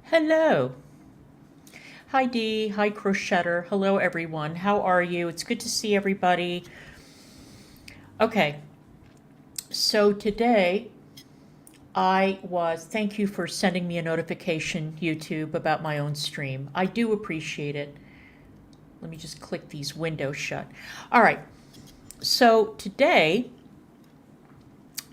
Hello. Hi Dee. Hi Crochetter. Hello everyone. How are you? It's good to see everybody. Okay, so today thank you for sending me a notification, YouTube, about my own stream. I do appreciate it. Let me just click these windows shut. All right, so today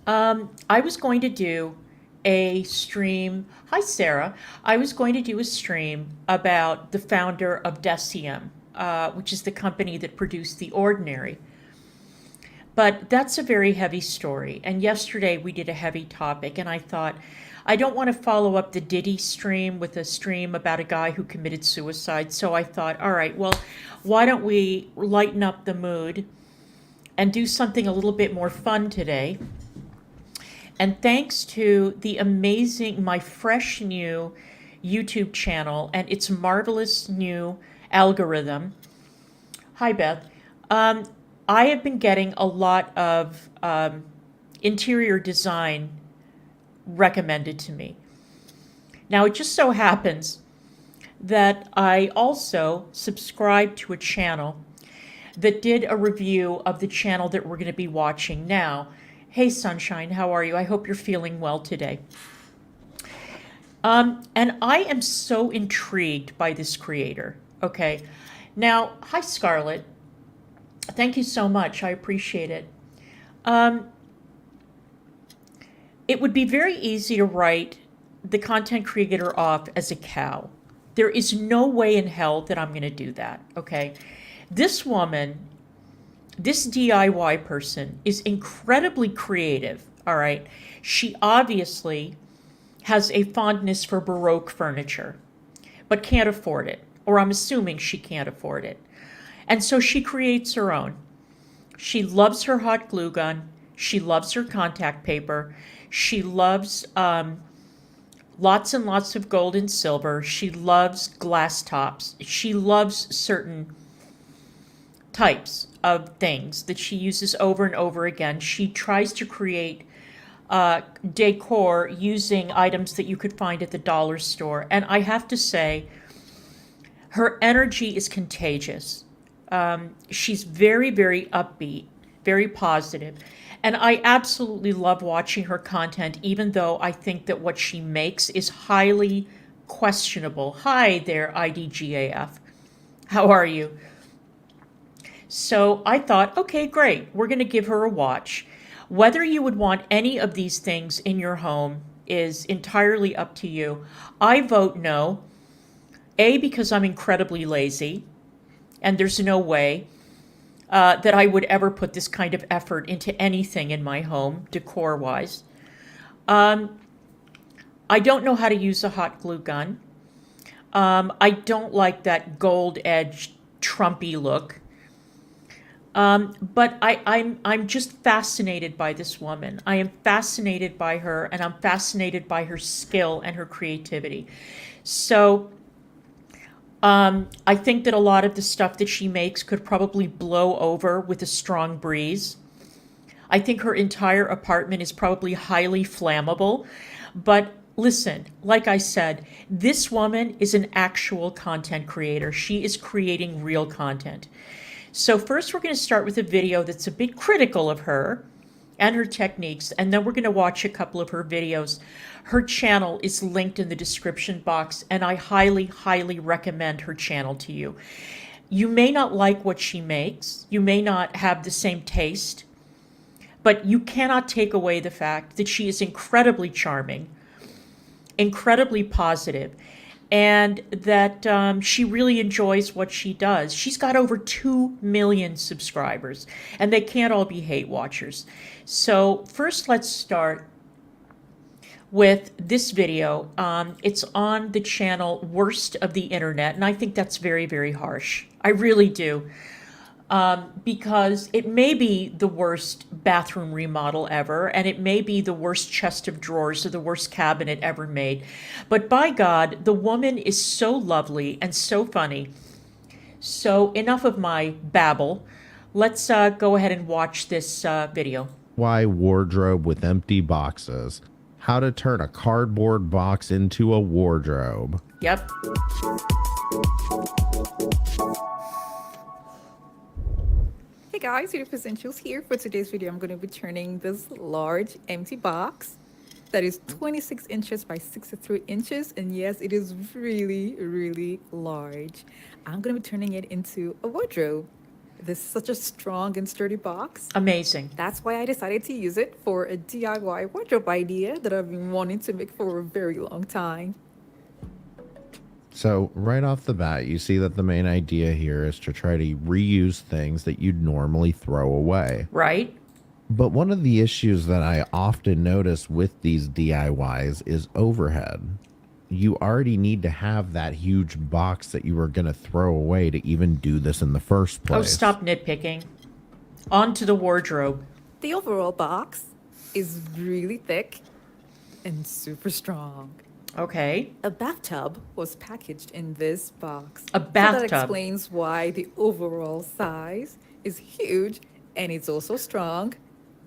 I was going to do a stream. Hi, Sarah. I was going to do a stream about the founder of DCM, which is the company that produced The Ordinary. But that's a very heavy story. And yesterday we did a heavy topic, and I thought, I don't want to follow up the Diddy stream with a stream about a guy who committed suicide. So I thought, all right, well, why don't we lighten up the mood and do something a little bit more fun today? And thanks to the amazing, my fresh new YouTube channel and its marvelous new algorithm. Hi, Beth. I have been getting a lot of interior design recommended to me. Now, it just so happens that I also subscribed to a channel that did a review of the channel that we're going to be watching now. Hey, Sunshine, how are you? I hope you're feeling well today. And I am so intrigued by this creator. Okay. Now, hi, Scarlett. Thank you so much. I appreciate it. It would be very easy to write the content creator off as a cow. There is no way in hell that I'm going to do that. Okay. This woman, this DIY person, is incredibly creative. All right. She obviously has a fondness for Baroque furniture, but can't afford it. Or I'm assuming she can't afford it. And so she creates her own. She loves her hot glue gun. She loves her contact paper. She loves lots and lots of gold and silver. She loves glass tops. She loves certain types of things that she uses over and over again. She tries to create decor using items that you could find at the dollar store. And I have to say, her energy is contagious. She's very, very upbeat, very positive. And I absolutely love watching her content, even though I think that what she makes is highly questionable. Hi there, IDGAF. How are you? So I thought, okay, great. We're going to give her a watch. Whether you would want any of these things in your home is entirely up to you. I vote no. A, because I'm incredibly lazy, and there's no way that I would ever put this kind of effort into anything in my home, decor-wise. I don't know how to use a hot glue gun. I don't like that gold-edged, Trumpy look. But I'm just fascinated by this woman. I am fascinated by her, and I'm fascinated by her skill and her creativity. So I think that a lot of the stuff that she makes could probably blow over with a strong breeze. I think her entire apartment is probably highly flammable. But listen, like I said, this woman is an actual content creator. She is creating real content. So first we're going to start with a video that's a bit critical of her and her techniques, and then we're going to watch a couple of her videos. Her channel is linked in the description box, and I highly, highly recommend her channel to you. You may not like what she makes, you may not have the same taste, but you cannot take away the fact that she is incredibly charming, incredibly positive, and that she really enjoys what she does. She's got over 2 million subscribers, and they can't all be hate watchers. So first, let's start with this video. It's on the channel Worst of the Internet, and I think that's very, very harsh. I really do. Because it may be the worst bathroom remodel ever, and it may be the worst chest of drawers or the worst cabinet ever made. But by God, the woman is so lovely and so funny. So enough of my babble. Let's go ahead and watch this video. Why wardrobe with empty boxes? How to turn a cardboard box into a wardrobe. Yep. Hey guys, Beautiful Angels here. For today's video, I'm going to be turning this large empty box that is 26 inches by 63 inches. And yes, it is really, really large. I'm going to be turning it into a wardrobe. This is such a strong and sturdy box. Amazing. That's why I decided to use it for a DIY wardrobe idea that I've been wanting to make for a very long time. So right off the bat, you see that the main idea here is to try to reuse things that you'd normally throw away. Right? But one of the issues that I often notice with these DIYs is overhead. You already need to have that huge box that you were going to throw away to even do this in the first place. Oh, stop nitpicking. On to the wardrobe. The overall box is really thick and super strong. Okay. A bathtub was packaged in this box. A So that bathtub. explains why the overall size is huge, and it's also strong,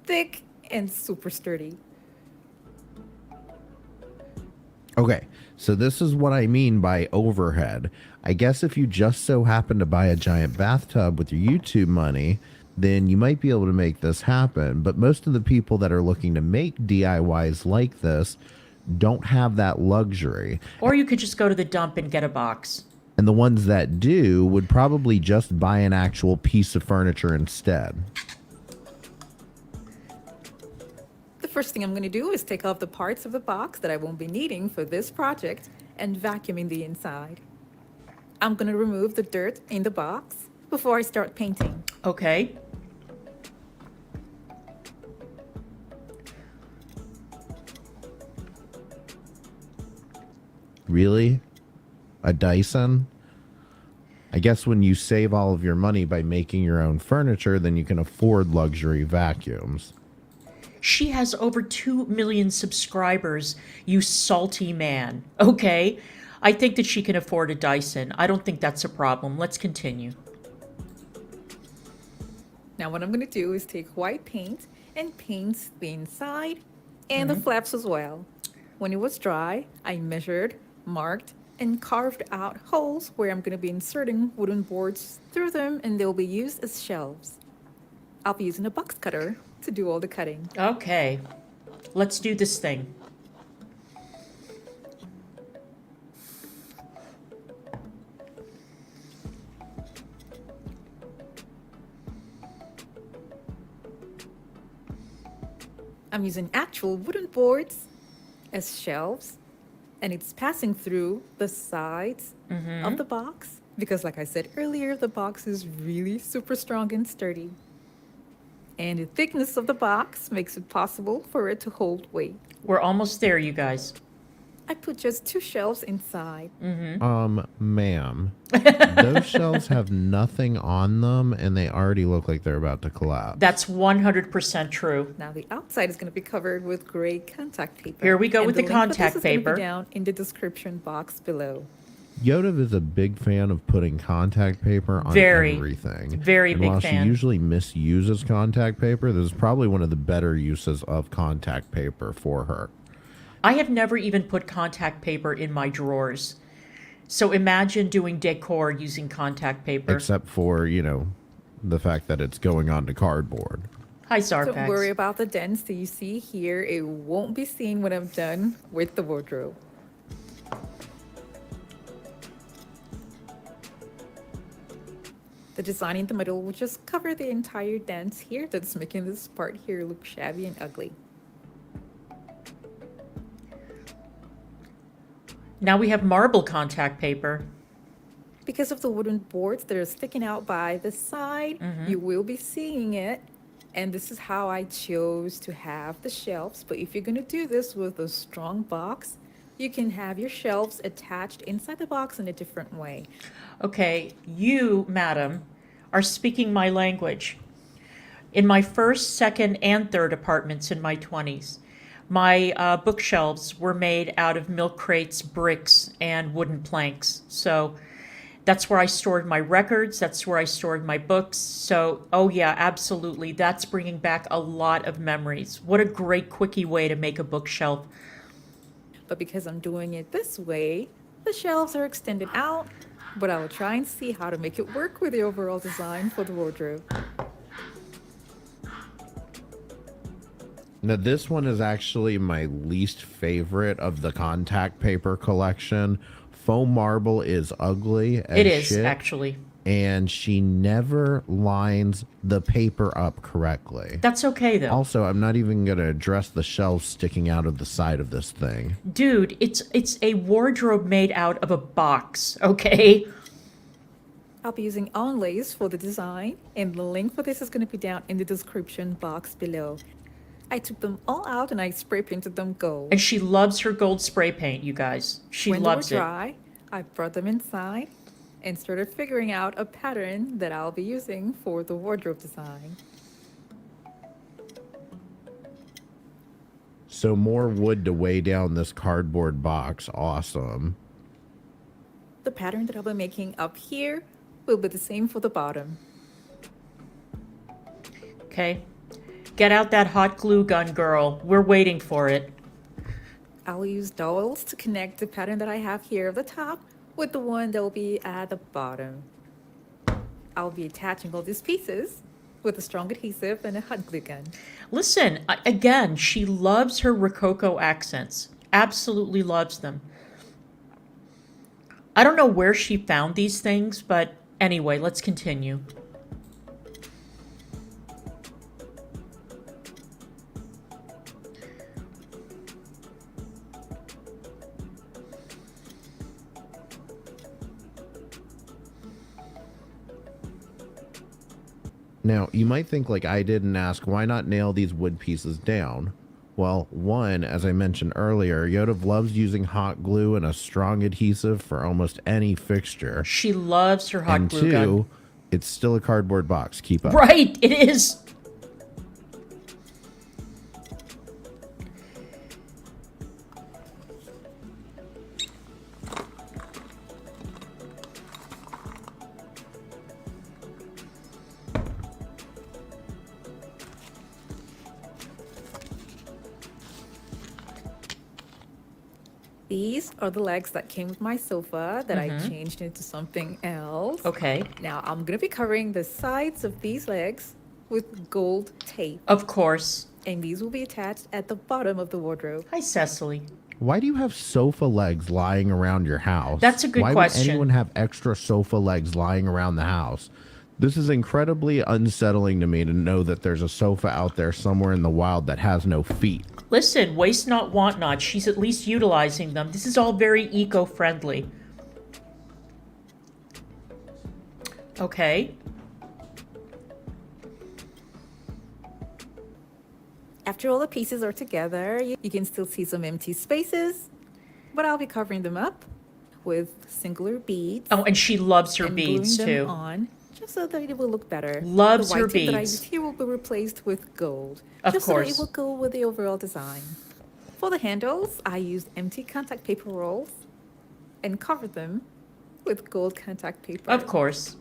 thick, and super sturdy. Okay, so this is what I mean by overhead. I guess if you just so happen to buy a giant bathtub with your YouTube money, then you might be able to make this happen. But most of the people that are looking to make DIYs like this don't have that luxury. Or you could just go to the dump and get a box. And the ones that do would probably just buy an actual piece of furniture instead. The first thing I'm going to do is take off the parts of the box that I won't be needing for this project and vacuuming the inside. I'm going to remove the dirt in the box before I start painting. Okay. Really? A Dyson? I guess when you save all of your money by making your own furniture, then you can afford luxury vacuums. She has over 2 million subscribers, you salty man. Okay? I think that she can afford a Dyson. I don't think that's a problem. Let's continue. Now what I'm going to do is take white paint and paint the inside and the flaps as well. When it was dry, I measured, marked, and carved out holes where I'm going to be inserting wooden boards through them, and they'll be used as shelves. I'll be using a box cutter to do all the cutting. Okay. Let's do this thing. I'm using actual wooden boards as shelves, and it's passing through the sides of the box because, like I said earlier, the box is really super strong and sturdy. And the thickness of the box makes it possible for it to hold weight. We're almost there, you guys. I put just 2 shelves inside. Ma'am, those shelves have nothing on them and they already look like they're about to collapse. That's 100% true. Now the outside is going to be covered with gray contact paper. Here we go And with the link for contact this is gonna be paper. down in the description box below. Yoda is a big fan of putting contact paper on Very, everything. very and big while fan. she usually misuses contact paper, this is probably one of the better uses of contact paper for her. I have never even put contact paper in my drawers. So imagine doing decor using contact paper. Except for, you know, the fact that it's going onto cardboard. Hi, Don't worry Zarpax. about the dents that you see here. It won't be seen when I'm done with the wardrobe. The design in the middle will just cover the entire dents here that's making this part here look shabby and ugly. Now we have marble contact paper. Because of the wooden boards that are sticking out by the side, you will be seeing it. And this is how I chose to have the shelves. But if you're going to do this with a strong box, you can have your shelves attached inside the box in a different way. Okay, you, madam, are speaking my language. In my first, second, and third apartments in my 20s, my bookshelves were made out of milk crates, bricks, and wooden planks. So That's where I stored my records. That's where I stored my books. So, oh yeah, absolutely. That's bringing back a lot of memories. What a great quickie way to make a bookshelf. But because I'm doing it this way, the shelves are extended out, but I will try and see how to make it work with the overall design for the wardrobe. Now, this one is actually my least favorite of the contact paper collection. Faux marble is ugly as It is, shit, actually. and she never lines the paper up correctly. That's okay, though. Also, I'm not even going to address the shelves sticking out of the side of this thing. Dude, it's a wardrobe made out of a box, okay? I'll be using onlays for the design, and the link for this is going to be down in the description box below. I took them all out and I spray painted them gold. And she loves her gold spray paint, you guys. She When loves they were it. dry, I brought them inside and started figuring out a pattern that I'll be using for the wardrobe design. So more wood to weigh down this cardboard box. Awesome. The pattern that I'll be making up here will be the same for the bottom. Okay. Get out that hot glue gun, girl. We're waiting for it. I'll use dowels to connect the pattern that I have here at the top with the one that will be at the bottom. I'll be attaching all these pieces with a strong adhesive and a hot glue gun. Listen, again, she loves her Rococo accents. Absolutely loves them. I don't know where she found these things, but anyway, let's continue. Now, you might think like I didn't ask, why not nail these wood pieces down? Well, one, as I mentioned earlier, Yoda loves using hot glue and a strong adhesive for almost any fixture. She loves her hot And glue two, gun. it's still a cardboard box. Keep up. Right, it is. These are the legs that came with my sofa that I changed into something else. Okay. Now I'm going to be covering the sides of these legs with gold tape. Of course. And these will be attached at the bottom of the wardrobe. Hi, Cecily. Why do you have sofa legs lying around your house? That's a good question. Why would anyone have extra sofa legs lying around the house? This is incredibly unsettling to me to know that there's a sofa out there somewhere in the wild that has no feet. Listen, waste not, want not. She's at least utilizing them. This is all very eco-friendly. Okay. After all the pieces are together, you can still see some empty spaces, but I'll be covering them up with singular beads. Oh, and she loves her and beads, gluing them too. on just so that it will look better. Loves the white her tape that I beads. used here will be replaced with gold, Of just so that it course. will go with the overall design. For the handles, I used empty contact paper rolls and covered them with gold contact paper. Of course.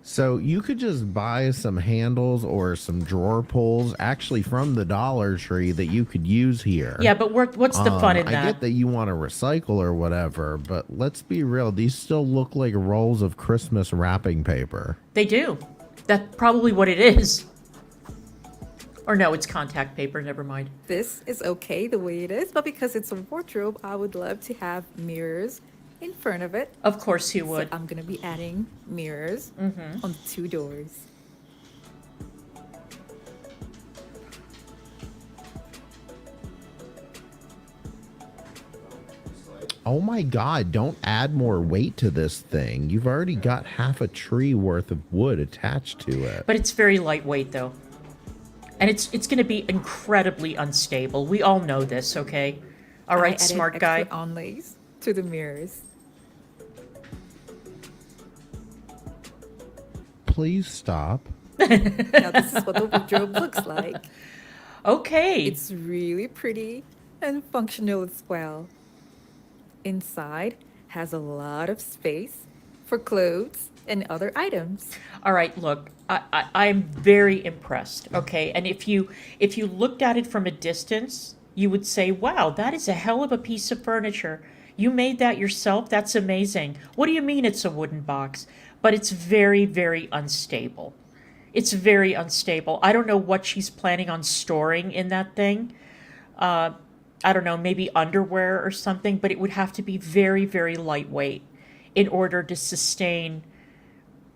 So you could just buy some handles or some drawer pulls actually from the Dollar Tree that you could use here. Yeah, but what's the fun in I that? get that you want to recycle or whatever, but let's be real. These still look like rolls of Christmas wrapping paper. They do. That's probably what it is. Or no, it's contact paper. Never mind. This is okay the way it is, but because it's a wardrobe, I would love to have mirrors in front of it. Of course you would. So I'm going to be adding mirrors on the two doors. Oh my God, don't add more weight to this thing. You've already got half a tree worth of wood attached to it. But it's very lightweight, though. And it's going to be incredibly unstable. We all know this, okay? All I right, added smart guy. extra onlays to the mirrors. Please stop. Now this is what the wardrobe looks like. Okay. It's really pretty and functional as well. Inside has a lot of space for clothes and other items. All right, look, I'm very impressed. Okay, and if you looked at it from a distance, you would say, "Wow, that is a hell of a piece of furniture. You made that yourself? That's amazing." What do you mean it's a wooden box? But it's very, very unstable. It's very unstable. I don't know what she's planning on storing in that thing. I don't know, maybe underwear or something, but it would have to be very, very lightweight in order to sustain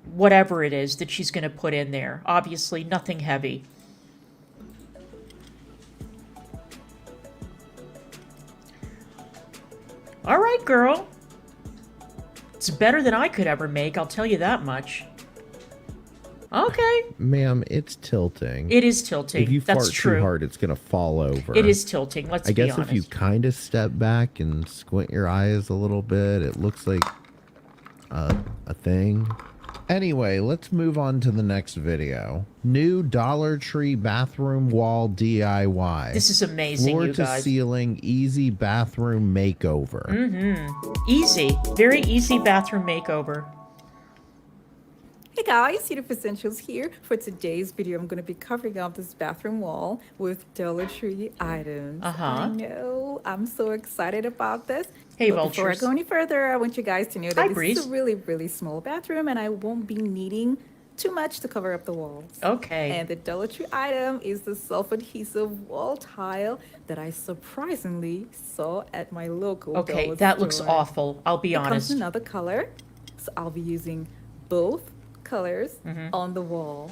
whatever it is that she's going to put in there. Obviously, nothing heavy. All right, girl. It's better than I could ever make, I'll tell you that much. Okay. Ma'am, it's tilting. It is tilting. If you That's fart true. too hard, it's going to fall over. It is tilting, let's I be guess honest. if you kind of step back and squint your eyes a little bit, it looks like a thing. Anyway, let's move on to the next video. New Dollar Tree bathroom wall DIY. This is amazing, Floor you to guys. ceiling easy bathroom makeover. Easy. Very easy bathroom makeover. Hey guys, Beautiful Essentials here. For today's video, I'm going to be covering up this bathroom wall with Dollar Tree items. I know, I'm so excited about this. Hey, But before I vultures. go any further, I want you guys to know Hi, that this Breeze. is a really, really small bathroom and I won't be needing too much to cover up the walls. Okay. And the Dollar Tree item is the self-adhesive wall tile that I surprisingly saw at my local Okay, dollar that looks store. awful. I'll be It comes honest. in another color, so I'll be using both colors on the wall.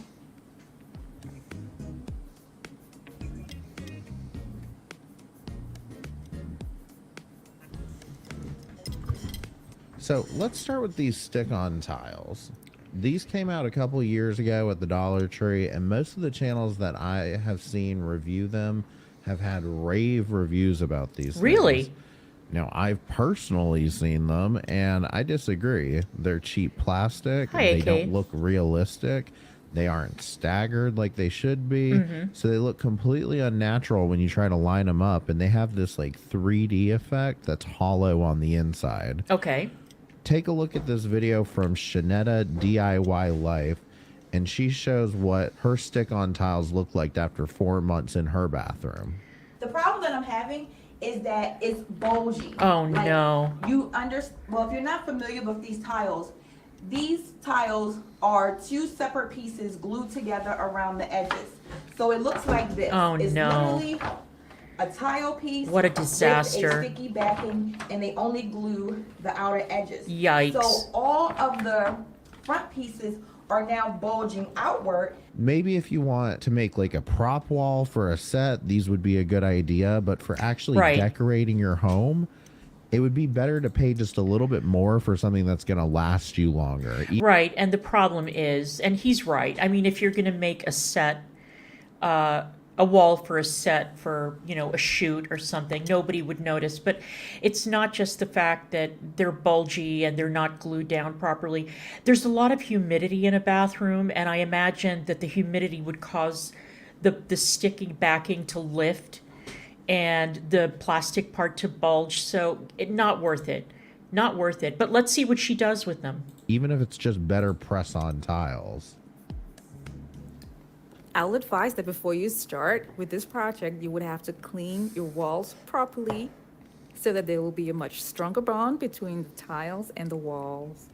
So let's start with these stick-on tiles. These came out a couple years ago at the Dollar Tree, and most of the channels that I have seen review them have had rave reviews about these Really? things. Now, I've personally seen them, and I disagree. They're cheap plastic. Hi, They AK. don't look realistic. They aren't staggered like they should be. So they look completely unnatural when you try to line them up, and they have this like 3D effect that's hollow on the inside. Okay. Take a look at this video from Shanetta DIY Life, and she shows what her stick-on tiles look like after 4 months in her bathroom. The problem that I'm having is that it's bulgy. Oh, Like, no. Well, if you're not familiar with these tiles are two separate pieces glued together around the edges. So it looks like this. Oh, it's no. literally a tile piece. What a With disaster. a sticky backing, and they only glue the outer edges. Yikes. So all of the front pieces are now bulging outward. Maybe if you want to make like a prop wall for a set, these would be a good idea. But for actually Right. decorating your home, it would be better to pay just a little bit more for something that's going to last you longer. Right, and the problem is, and he's right, I mean, if you're going to make a set, a wall for a set for, you know, a shoot or something, nobody would notice. But it's not just the fact that they're bulgy and they're not glued down properly. There's a lot of humidity in a bathroom, and I imagine that the humidity would cause the sticking backing to lift and the plastic part to bulge. So not worth it. Not worth it. But let's see what she does with them. Even if it's just better press-on tiles. I'll advise that before you start with this project, you would have to clean your walls properly so that there will be a much stronger bond between the tiles and the walls.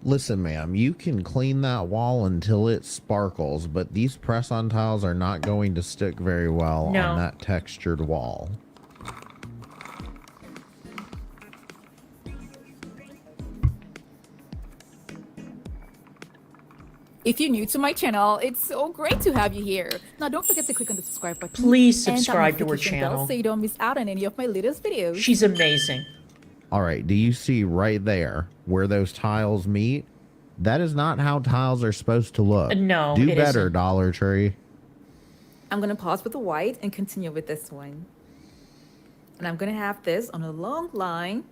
Listen, ma'am, you can clean that wall until it sparkles, but these press-on tiles are not going to stick very well No. on that textured wall. If you're new to my channel, it's so great to have you here. Now, don't forget to click on the subscribe button. Please and that subscribe to her notification bell channel. so you don't miss out on any of my latest videos. She's amazing. All right, do you see right there where those tiles meet? That is not how tiles are supposed to look. No, Do it better, isn't. Dollar Tree. I'm going to pause with the white and continue with this one. And I'm going to have this on a long line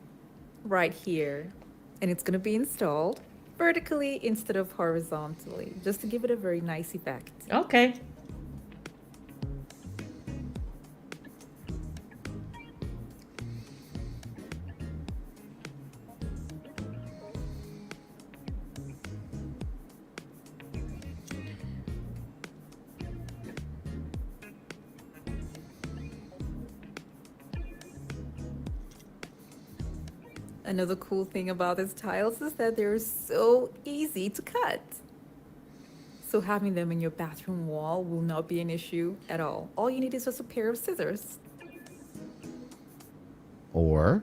right here. And it's going to be installed vertically instead of horizontally, just to give it a very nice effect. Okay. Another cool thing about these tiles is that they're so easy to cut. So having them in your bathroom wall will not be an issue at all. All you need is just a pair of scissors. Or,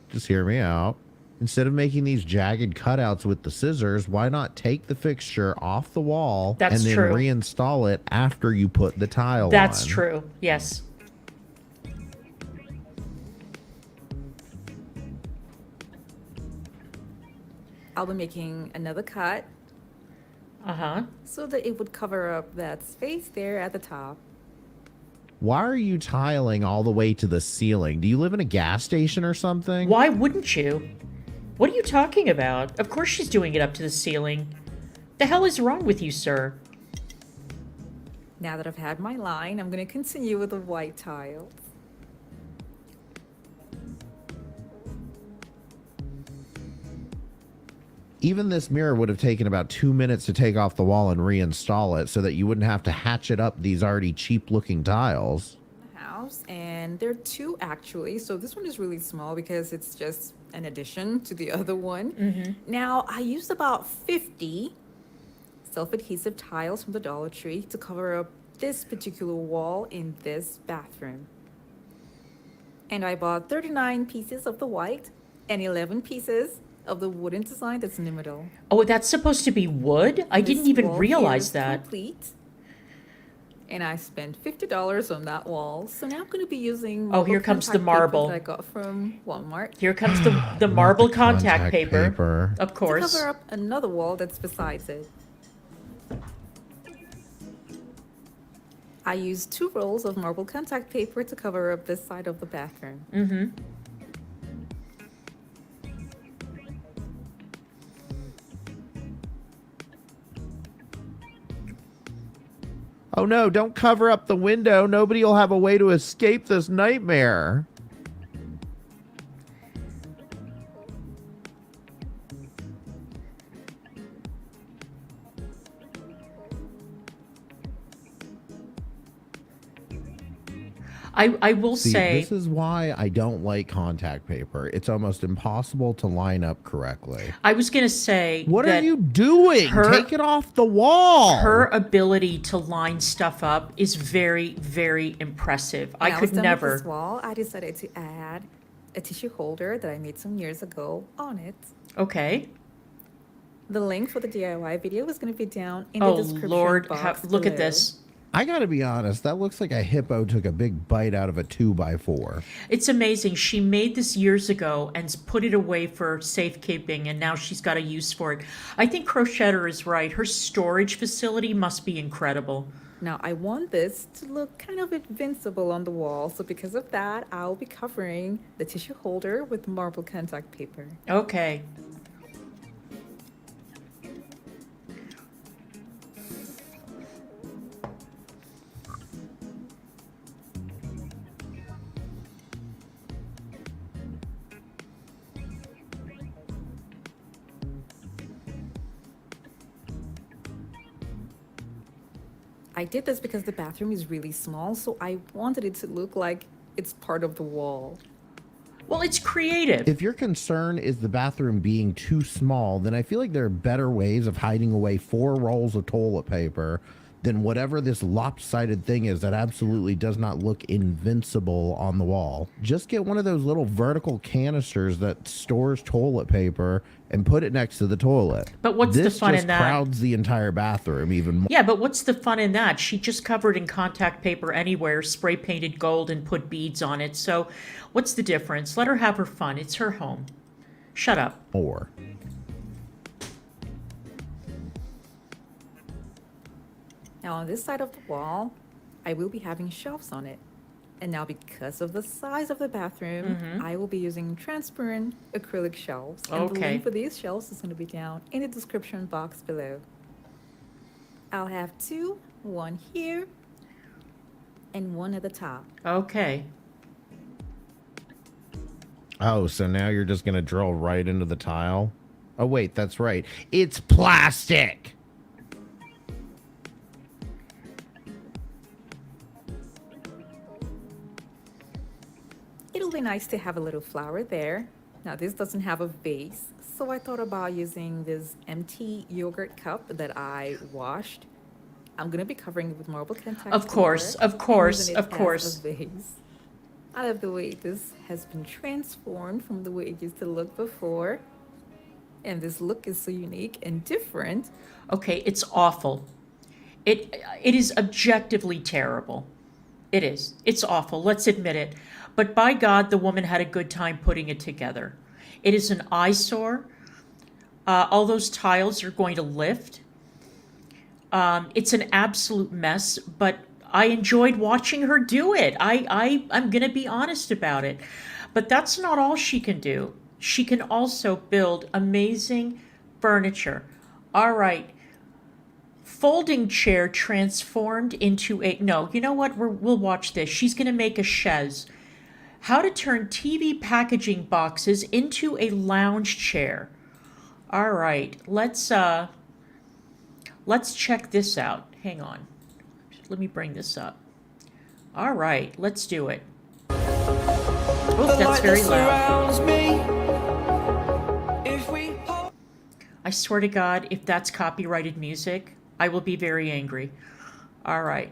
just hear me out. Instead of making these jagged cutouts with the scissors, why not take the fixture off the wall That's and then true. reinstall it after you put the tile That's on? true. Yes. I'll be making another cut Uh-huh. so that it would cover up that space there at the top. Why are you tiling all the way to the ceiling? Do you live in a gas station or something? Why wouldn't you? What are you talking about? Of course she's doing it up to the ceiling. The hell is wrong with you, sir? Now that I've had my line, I'm going to continue with the white tiles. Even this mirror would have taken about 2 minutes to take off the wall and reinstall it so that you wouldn't have to hatchet up these already cheap looking tiles. House, and there are two actually. So this one is really small because it's just an addition to the other one. Now I used about 50 self-adhesive tiles from the Dollar Tree to cover up this particular wall in this bathroom. And I bought 39 pieces of the white and 11 pieces of the wooden design that's in the middle. Oh, that's supposed to be wood? I didn't This even wall here realize is that. complete. And I spent $50 on that wall. So now I'm going to be using Oh, here marble comes the contact paper marble. that I got from Walmart Here comes the marble the contact paper. Of to course. cover up another wall that's besides it. I used 2 rolls of marble contact paper to cover up this side of the bathroom. Mm-hmm. Oh no, don't cover up the window. Nobody will have a way to escape this nightmare. I will See, say, this is why I don't like contact paper. It's almost impossible to line up correctly. I was going to say What are that you doing? her- Take it off the wall. her ability to line stuff up is very, very impressive. When I was could done with never. this wall, I decided to add a tissue holder that I made some years ago on it. Okay. The link for the DIY video is going to be down in the Oh, description Lord. box Look at below. this. I gotta be honest, that looks like a hippo took a big bite out of a 2x4. It's amazing. She made this years ago and put it away for safekeeping, and now she's got a use for it. I think Crochetter is right. Her storage facility must be incredible. Now, I want this to look kind of invincible on the wall, so because of that, I'll be covering the tissue holder with marble contact paper. Okay. I did this because the bathroom is really small, so I wanted it to look like it's part of the wall. Well, it's creative. If your concern is the bathroom being too small, then I feel like there are better ways of hiding away 4 rolls of toilet paper than whatever this lopsided thing is that absolutely does not look invincible on the wall. Just get one of those little vertical canisters that stores toilet paper and put it next to the toilet. But what's the This fun just in that? crowds the entire bathroom even more. Yeah, but what's the fun in that? She just covered in contact paper anywhere, spray painted gold and put beads on it. So what's the difference? Let her have her fun. It's her home. Shut up. More. Now, on this side of the wall, I will be having shelves on it. And now, because of the size of the bathroom, I will be using transparent acrylic shelves. And the Okay. link for these shelves is going to be down in the description box below. I'll have 2, one here and one at the top. Okay. Oh, so now you're just going to drill right into the tile? Oh, wait, that's right. It's plastic! It'll be nice to have a little flower there. Now, this doesn't have a base, so I thought about using this empty yogurt cup that I washed. I'm going to be covering it with marble contact Of course, paper of and course, using it of course. as a base. I love the way this has been transformed from the way it used to look before. And this look is so unique and different. Okay, it's awful. It is objectively terrible. It is. It's awful. Let's admit it. But by God, the woman had a good time putting it together. It is an eyesore. All those tiles are going to lift. It's an absolute mess, but I enjoyed watching her do it. I'm going to be honest about it. But that's not all she can do. She can also build amazing furniture. All right. Folding chair transformed into a... No, you know what? We'll watch this. She's going to make a chaise. How to turn TV packaging boxes into a lounge chair. All right. Let's check this out. Hang on. Let me bring this up. All right. Let's do it. Oh, that's very loud. I swear to God, if that's copyrighted music, I will be very angry. All right.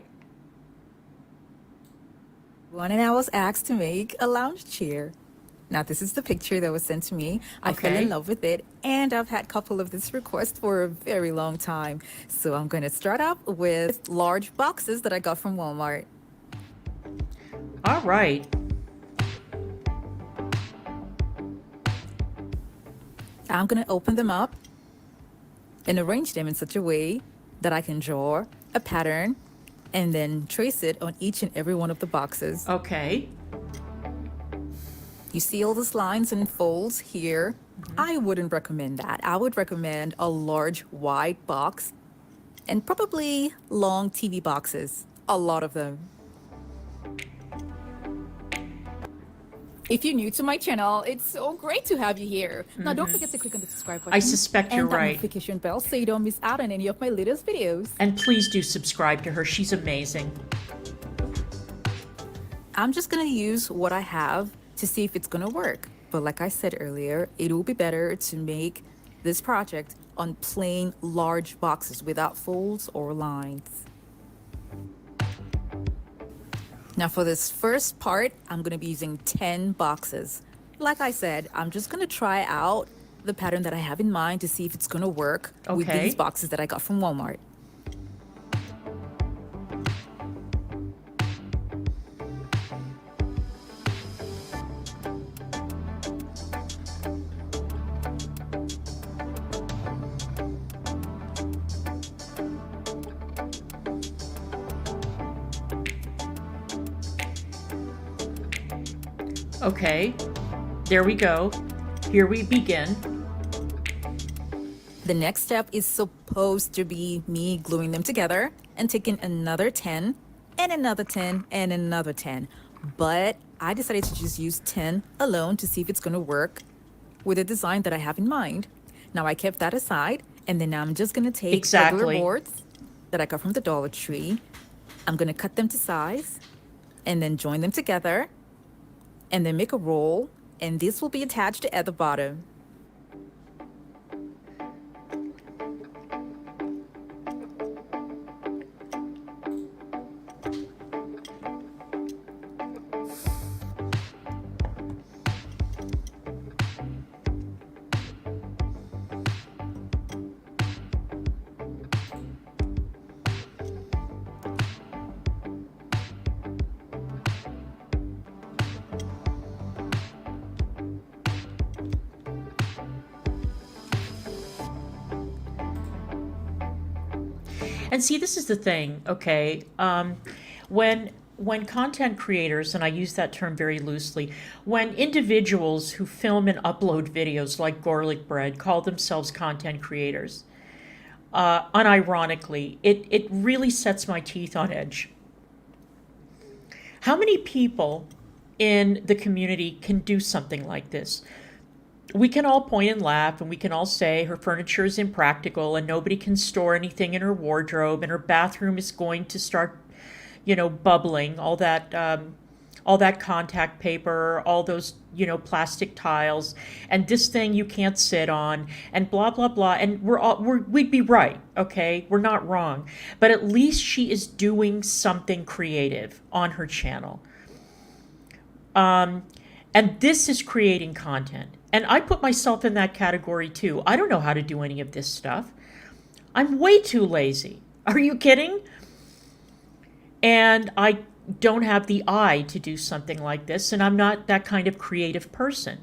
And I was asked to make a lounge chair. Now, this is the picture that was sent to me. I fell Okay. in love with it, and I've had a couple of this requests for a very long time. So I'm going to start out with large boxes that I got from Walmart. All right. I'm going to open them up and arrange them in such a way that I can draw a pattern and then trace it on each and every one of the boxes. Okay. You see all these lines and folds here? I wouldn't recommend that. I would recommend a large, wide box and probably long TV boxes, a lot of them. If you're new to my channel, it's so great to have you here. Now, don't forget to click on the subscribe button. I suspect you're and that right. notification bell so you don't miss out on any of my latest videos. And please do subscribe to her. She's amazing. I'm just gonna use what I have to see if it's gonna work. But like I said earlier, it will be better to make this project on plain large boxes without folds or lines. Now for this first part, I'm gonna be using 10 boxes. Like I said, I'm just gonna try out the pattern that I have in mind to see if it's gonna work with Okay. these boxes that I got from Walmart. Okay. There we go. Here we begin. The next step is supposed to be me gluing them together and taking another 10 and another 10 and another 10. But I decided to just use 10 alone to see if it's going to work with the design that I have in mind. Now I kept that aside, and then I'm just going to take Exactly. regular boards that I got from the Dollar Tree. I'm going to cut them to size and then join them together and then make a roll, and this will be attached at the bottom. And see, this is the thing, okay? When content creators, and I use that term very loosely, when individuals who film and upload videos like garlic bread call themselves content creators, unironically, it really sets my teeth on edge. How many people in the community can do something like this? We can all point and laugh, and we can all say her furniture is impractical and nobody can store anything in her wardrobe and her bathroom is going to start, bubbling, all that all that contact paper, all those, plastic tiles, and this thing you can't sit on, and blah, blah, blah. And we'd be right, okay? We're not wrong. But at least she is doing something creative on her channel. And this is creating content. And I put myself in that category too. I don't know how to do any of this stuff. I'm way too lazy. Are you kidding? And I don't have the eye to do something like this, and I'm not that kind of creative person.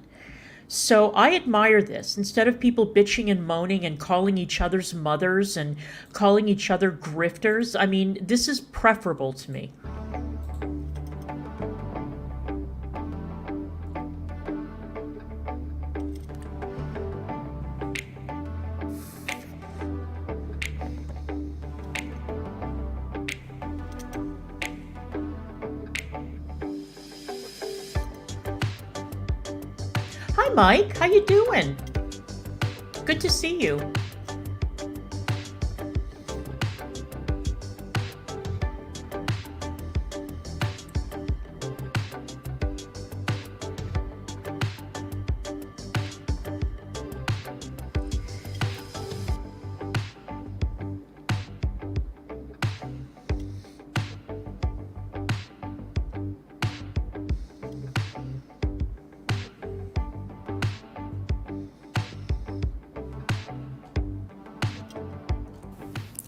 So I admire this. Instead of people bitching and moaning and calling each other's mothers and calling each other grifters, I mean, this is preferable to me. Hi, Mike. How you doing? Good to see you.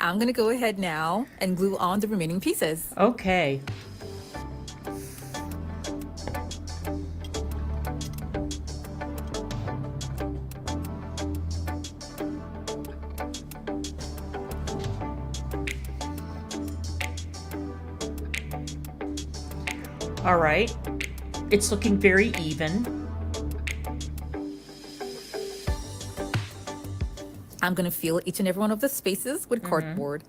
I'm going to go ahead now and glue on the remaining pieces. Okay. All right. It's looking very even. I'm going to fill each and every one of the spaces with cardboard.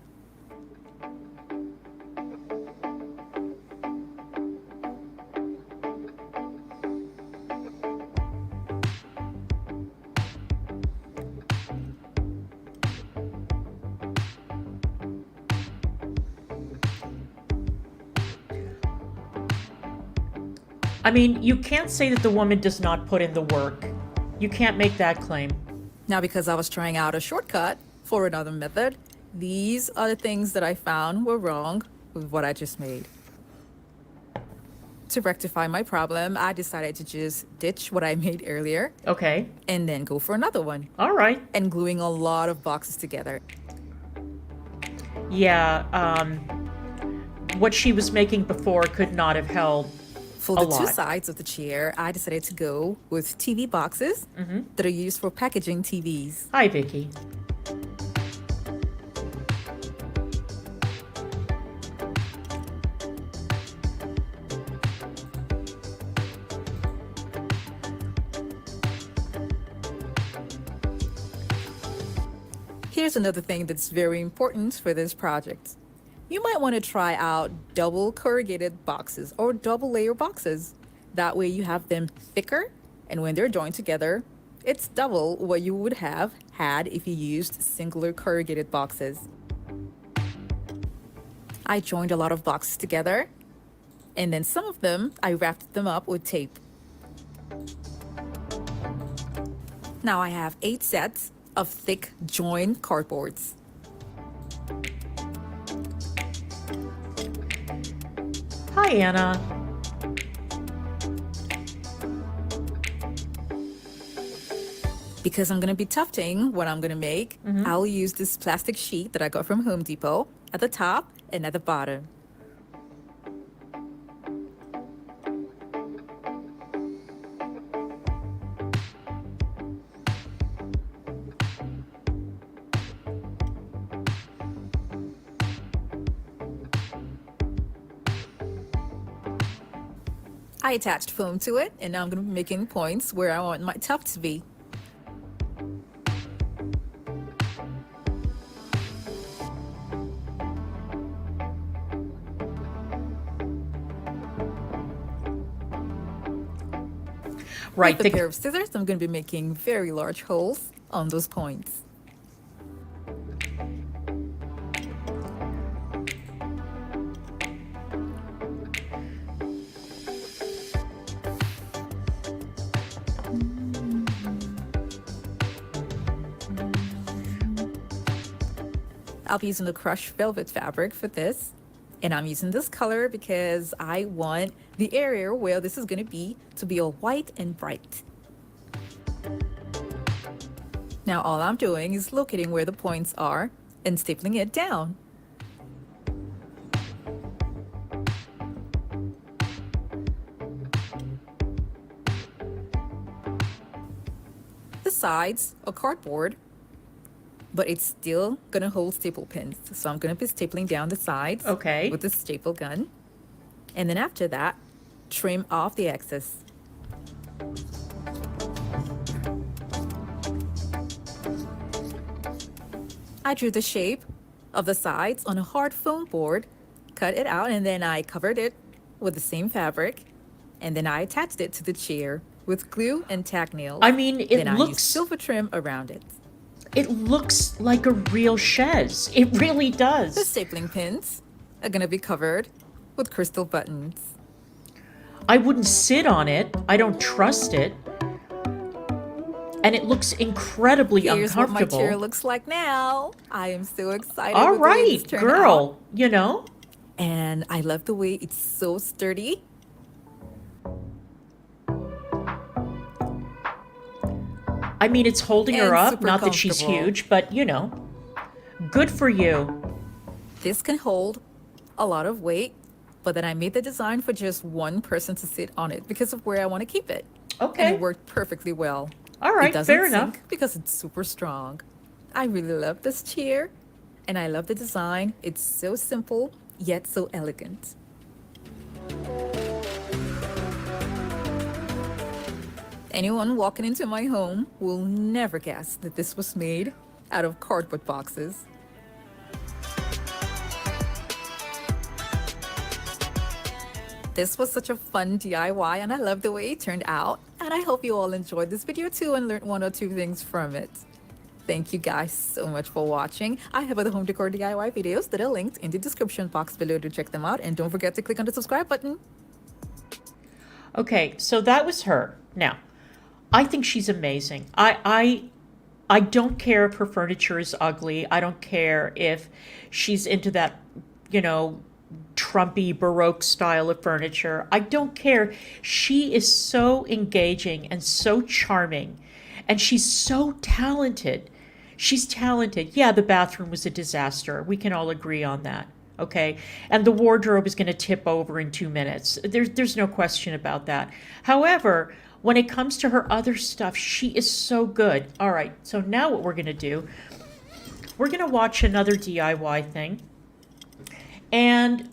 I mean, you can't say that the woman does not put in the work. You can't make that claim. Now, because I was trying out a shortcut for another method, these are the things that I found were wrong with what I just made. To rectify my problem, I decided to just ditch what I made earlier. Okay. And then go for another one. All right. And gluing a lot of boxes together. Yeah, what she was making before could not have held For the two sides of the chair, I decided to go with TV boxes that are used for packaging TVs. Hi, Vicky. Here's another thing that's very important for this project. You might want to try out double corrugated boxes or double layer boxes. That way you have them thicker, and when they're joined together, it's double what you would have had if you used singular corrugated boxes. I joined a lot of boxes together, and then some of them, I wrapped them up with tape. Now I have 8 sets of thick joined cardboards. Hi, Anna. Because I'm going to be tufting what I'm going to make, I'll use this plastic sheet that I got from Home Depot at the top and at the bottom. I attached foam to it, and now I'm going to be making points where I want my tuft to be. Right. With a pair of scissors, I'm going to be making very large holes on those points. I'll be using the crushed velvet fabric for this. And I'm using this color because I want the area where this is going to be all white and bright. Now all I'm doing is locating where the points are and stapling it down. The sides are cardboard, but it's still gonna hold staple pins. So I'm gonna be stapling down the sides Okay. with the staple gun. And then after that, trim off the excess. I drew the shape of the sides on a hard foam board, cut it out, and then I covered it with the same fabric. And then I attached it to the chair with glue and tack nails. I mean, it then I used looks silver trim around it. like a real chaise. It really The does. stapling pins are gonna be covered with crystal buttons. I wouldn't sit on it. I don't trust it. And it looks incredibly Here's what my uncomfortable. chair looks like now. I am so excited. All with the way right, this turned out. girl, you know? And I love the way it's so sturdy. I mean, it's holding her And up. super Not that she's comfortable. huge, but you know, good for you. This can hold a lot of weight, but then I made the design for just one person to sit on it because of where I want to keep it. And Okay. it worked perfectly well. All right, It doesn't fair sink enough. because it's super strong. I really love this chair, and I love the design. It's so simple, yet so elegant. Anyone walking into my home will never guess that this was made out of cardboard boxes. This was such a fun DIY, and I love the way it turned out. And I hope you all enjoyed this video too and learned one or two things from it. Thank you guys so much for watching. I have other home decor DIY videos that are linked in the description box below to check them out. And don't forget to click on the subscribe button. Okay, so that was her. Now, I think she's amazing. I don't care if her furniture is ugly. I don't care if she's into that, you know, Trumpy Baroque style of furniture. I don't care. She is so engaging and so charming, and she's so talented. She's talented. Yeah, the bathroom was a disaster. We can all agree on that. Okay. And the wardrobe is going to tip over in 2 minutes. There's no question about that. However, when it comes to her other stuff, she is so good. All right. So now what we're going to do, we're going to watch another DIY thing. And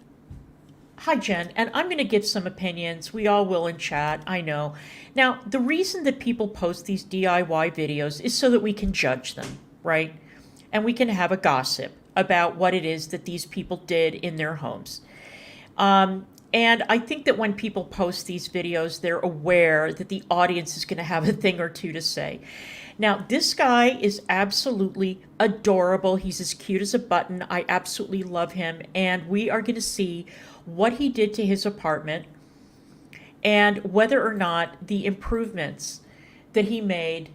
hi, Jen. And I'm going to give some opinions. We all will in chat. I know. Now, the reason that people post these DIY videos is so that we can judge them, right? And we can have a gossip about what it is that these people did in their homes. And I think that when people post these videos, they're aware that the audience is going to have a thing or two to say. Now, this guy is absolutely adorable. He's as cute as a button. I absolutely love him. And we are going to see what he did to his apartment and whether or not the improvements that he made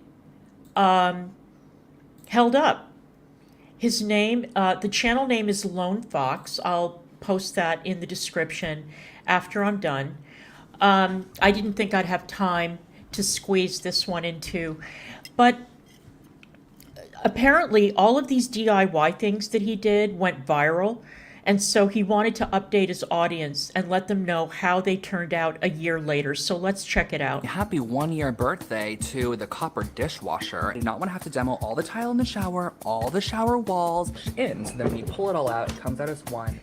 held up. His name, the channel name is Lone Fox. I'll post that in the description after I'm done. I didn't think I'd have time to squeeze this one in too, but apparently all of these DIY things that he did went viral. And so he wanted to update his audience and let them know how they turned out a year later. So let's check it out. Happy 1-year birthday to the copper dishwasher. I did not want to have to demo all the tile in the shower, all the shower walls in, so then when you pull it all out, it comes out as one.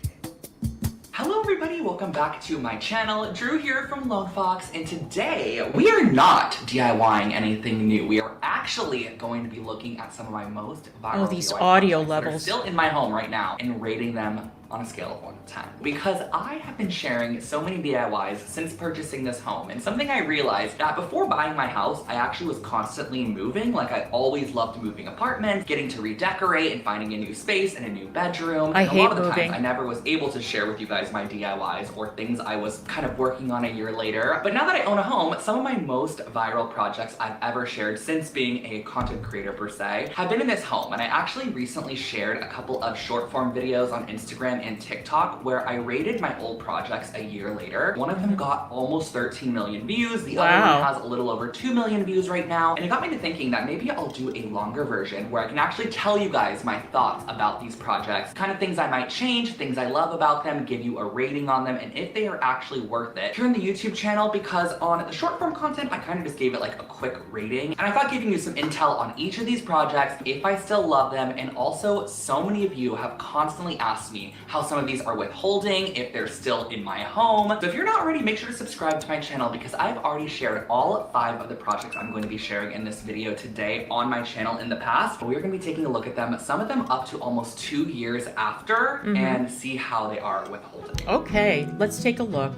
Hello everybody, welcome back to my channel. Drew here from Lone Fox, and today we are not DIYing anything new. We are actually going to be looking at some of my most viral Oh, these DIY audio projects that are levels. still in my home right now and rating them on a scale of 1 to 10. Because I have been sharing so many DIYs since purchasing this home, and something I realized that before buying my house, I actually was constantly moving. Like, I always loved moving apartments, getting to redecorate and finding a new space and a new bedroom. I and hate a lot of the moving. times I never was able to share with you guys my DIYs or things I was kind of working on a year later. But now that I own a home, some of my most viral projects I've ever shared since being a content creator per se have been in this home. And I actually recently shared a couple of short form videos on Instagram and TikTok where I rated my old projects a year later. One of them got almost 13 million views. The other one has a little over 2 million views right now. And it got me to thinking that maybe I'll do a longer version where I can actually tell you guys my thoughts about these projects, kind of things I might change, things I love about them, give you a rating on them, and if they are actually worth it here in the YouTube channel, because on the short form content, I kind of just gave it like a quick rating. And I thought giving you some intel on each of these projects, if I still love them, and also so many of you have constantly asked me how some of these are withholding, if they're still in my home. So if you're not already, make sure to subscribe to my channel because I've already shared all 5 of the projects I'm going to be sharing in this video today on my channel in the past. We're going to be taking a look at them, some of them up to almost 2 years after, and see how they are withholding. Okay, let's take a look.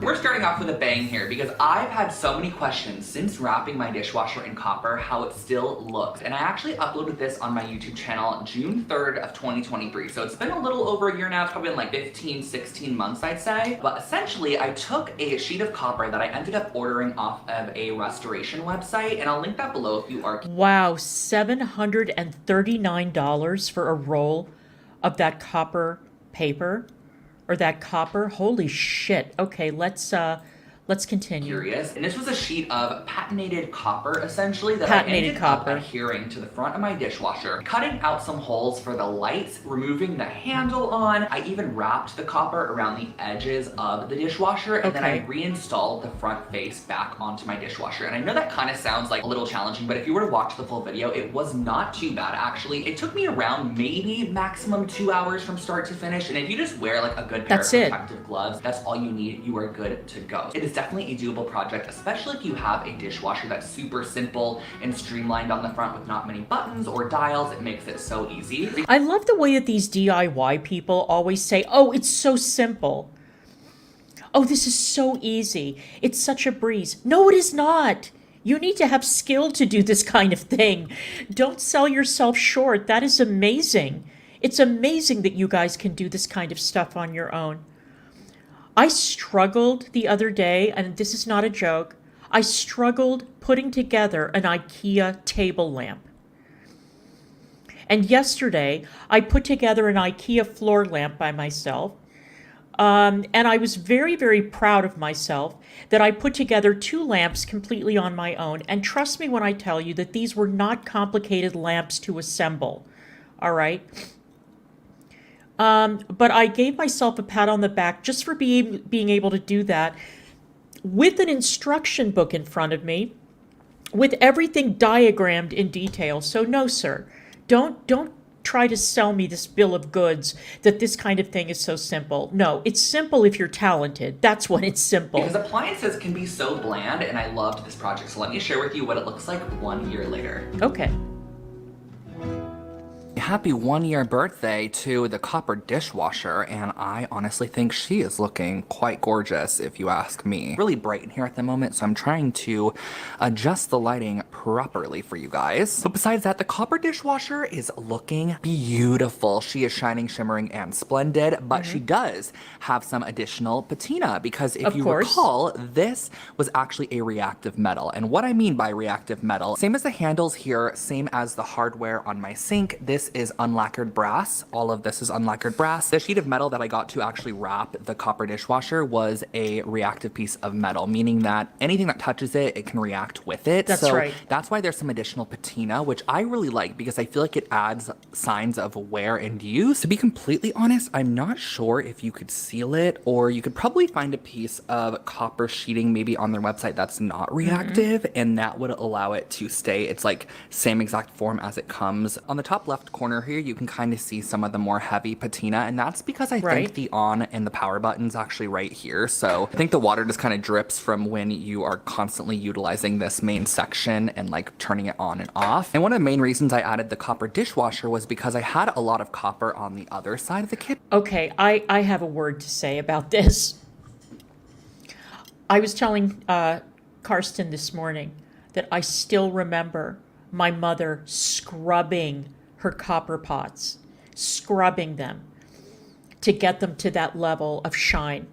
We're starting off with a bang here because I've had so many questions since wrapping my dishwasher in copper how it still looks. And I actually uploaded this on my YouTube channel June 3rd of 2023. So it's been a little over a year now. It's probably been like 15, 16 months, I'd say. But essentially, I took a sheet of copper that I ended up ordering off of a restoration website. And I'll link that below if you are. Wow, $739 for a roll of that copper paper. Or that copper? Holy shit. Okay, let's continue. Curious. And this was a sheet of patinated copper, essentially, that Patinated I ended copper. up adhering to the front of my dishwasher, cutting out some holes for the lights, removing the handle on. I even wrapped the copper around the edges of the dishwasher, and then I reinstalled the front face back onto my dishwasher. And I know that kind of sounds like a little challenging, but if you were to watch the full video, it was not too bad, actually. It took me around maybe maximum 2 hours from start to finish, and if you just wear like a good pair of protective gloves, that's all you need. You are good to go. It is definitely a doable project, especially if you have a dishwasher that's super simple and streamlined on the front with not many buttons or dials. It makes it so easy. I love the way that these DIY people always say, oh, it's so simple. Oh, this is so easy. It's such a breeze. No, it is not. You need to have skill to do this kind of thing. Don't sell yourself short. That is amazing. It's amazing that you guys can do this kind of stuff on your own. I struggled the other day, and this is not a joke, I struggled putting together an IKEA table lamp. And yesterday, I put together an IKEA floor lamp by myself, and I was very, very proud of myself that I put together 2 lamps completely on my own. And trust me when I tell you that these were not complicated lamps to assemble, all right? But I gave myself a pat on the back just for being able to do that with an instruction book in front of me, with everything diagrammed in detail. So no, sir, don't try to sell me this bill of goods that this kind of thing is so simple. No, it's simple if you're talented. That's when it's simple. Because appliances can be so bland, and I loved this project. So let me share with you what it looks like 1 year later. Okay. Happy 1-year birthday to the copper dishwasher, and I honestly think she is looking quite gorgeous if you ask me. Really bright in here at the moment, so I'm trying to adjust the lighting properly for you guys. But besides that, the copper dishwasher is looking beautiful. She is shining, shimmering, and splendid, but she does have some additional patina because if you recall, this was actually a reactive metal. And what I mean by reactive metal, same as the handles here, same as the hardware on my sink, this is unlacquered brass. All of this is unlacquered brass. The sheet of metal that I got to actually wrap the copper dishwasher was a reactive piece of metal, meaning that anything that touches it, it can react with it. That's right. That's why there's some additional patina, which I really like because I feel like it adds signs of wear and use. To be completely honest, I'm not sure if you could seal it, or you could probably find a piece of copper sheeting maybe on their website that's not reactive, and that would allow it to stay its like same exact form as it comes. On the top left corner corner here, you can kind of see some of the more heavy patina, and that's because I Right. think the on and the power button's actually right here. So I think the water just kind of drips from when you are constantly utilizing this main section and like turning it on and off. And one of the main reasons I added the copper dishwasher was because I had a lot of copper on the other side of the kitchen. Okay, I have a word to say about this. I was telling Karsten this morning that I still remember my mother scrubbing her copper pots, scrubbing them to get them to that level of shine,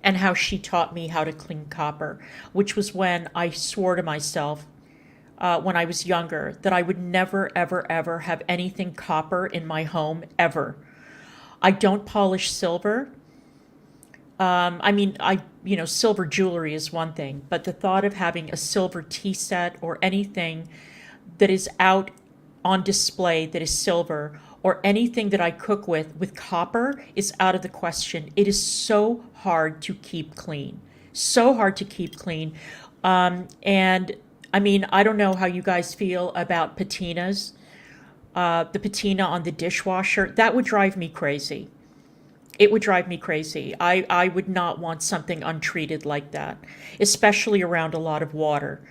and how she taught me how to clean copper, which was when I swore to myself when I was younger that I would never, ever, ever have anything copper in my home, ever. I don't polish silver. Silver jewelry is one thing, but the thought of having a silver tea set or anything that is out on display that is silver, or anything that I cook with copper, is out of the question. It is so hard to keep clean. So hard to keep clean. And I mean, I don't know how you guys feel about patinas. The patina on the dishwasher, that would drive me crazy. It would drive me crazy. I would not want something untreated like that, especially around a lot of water.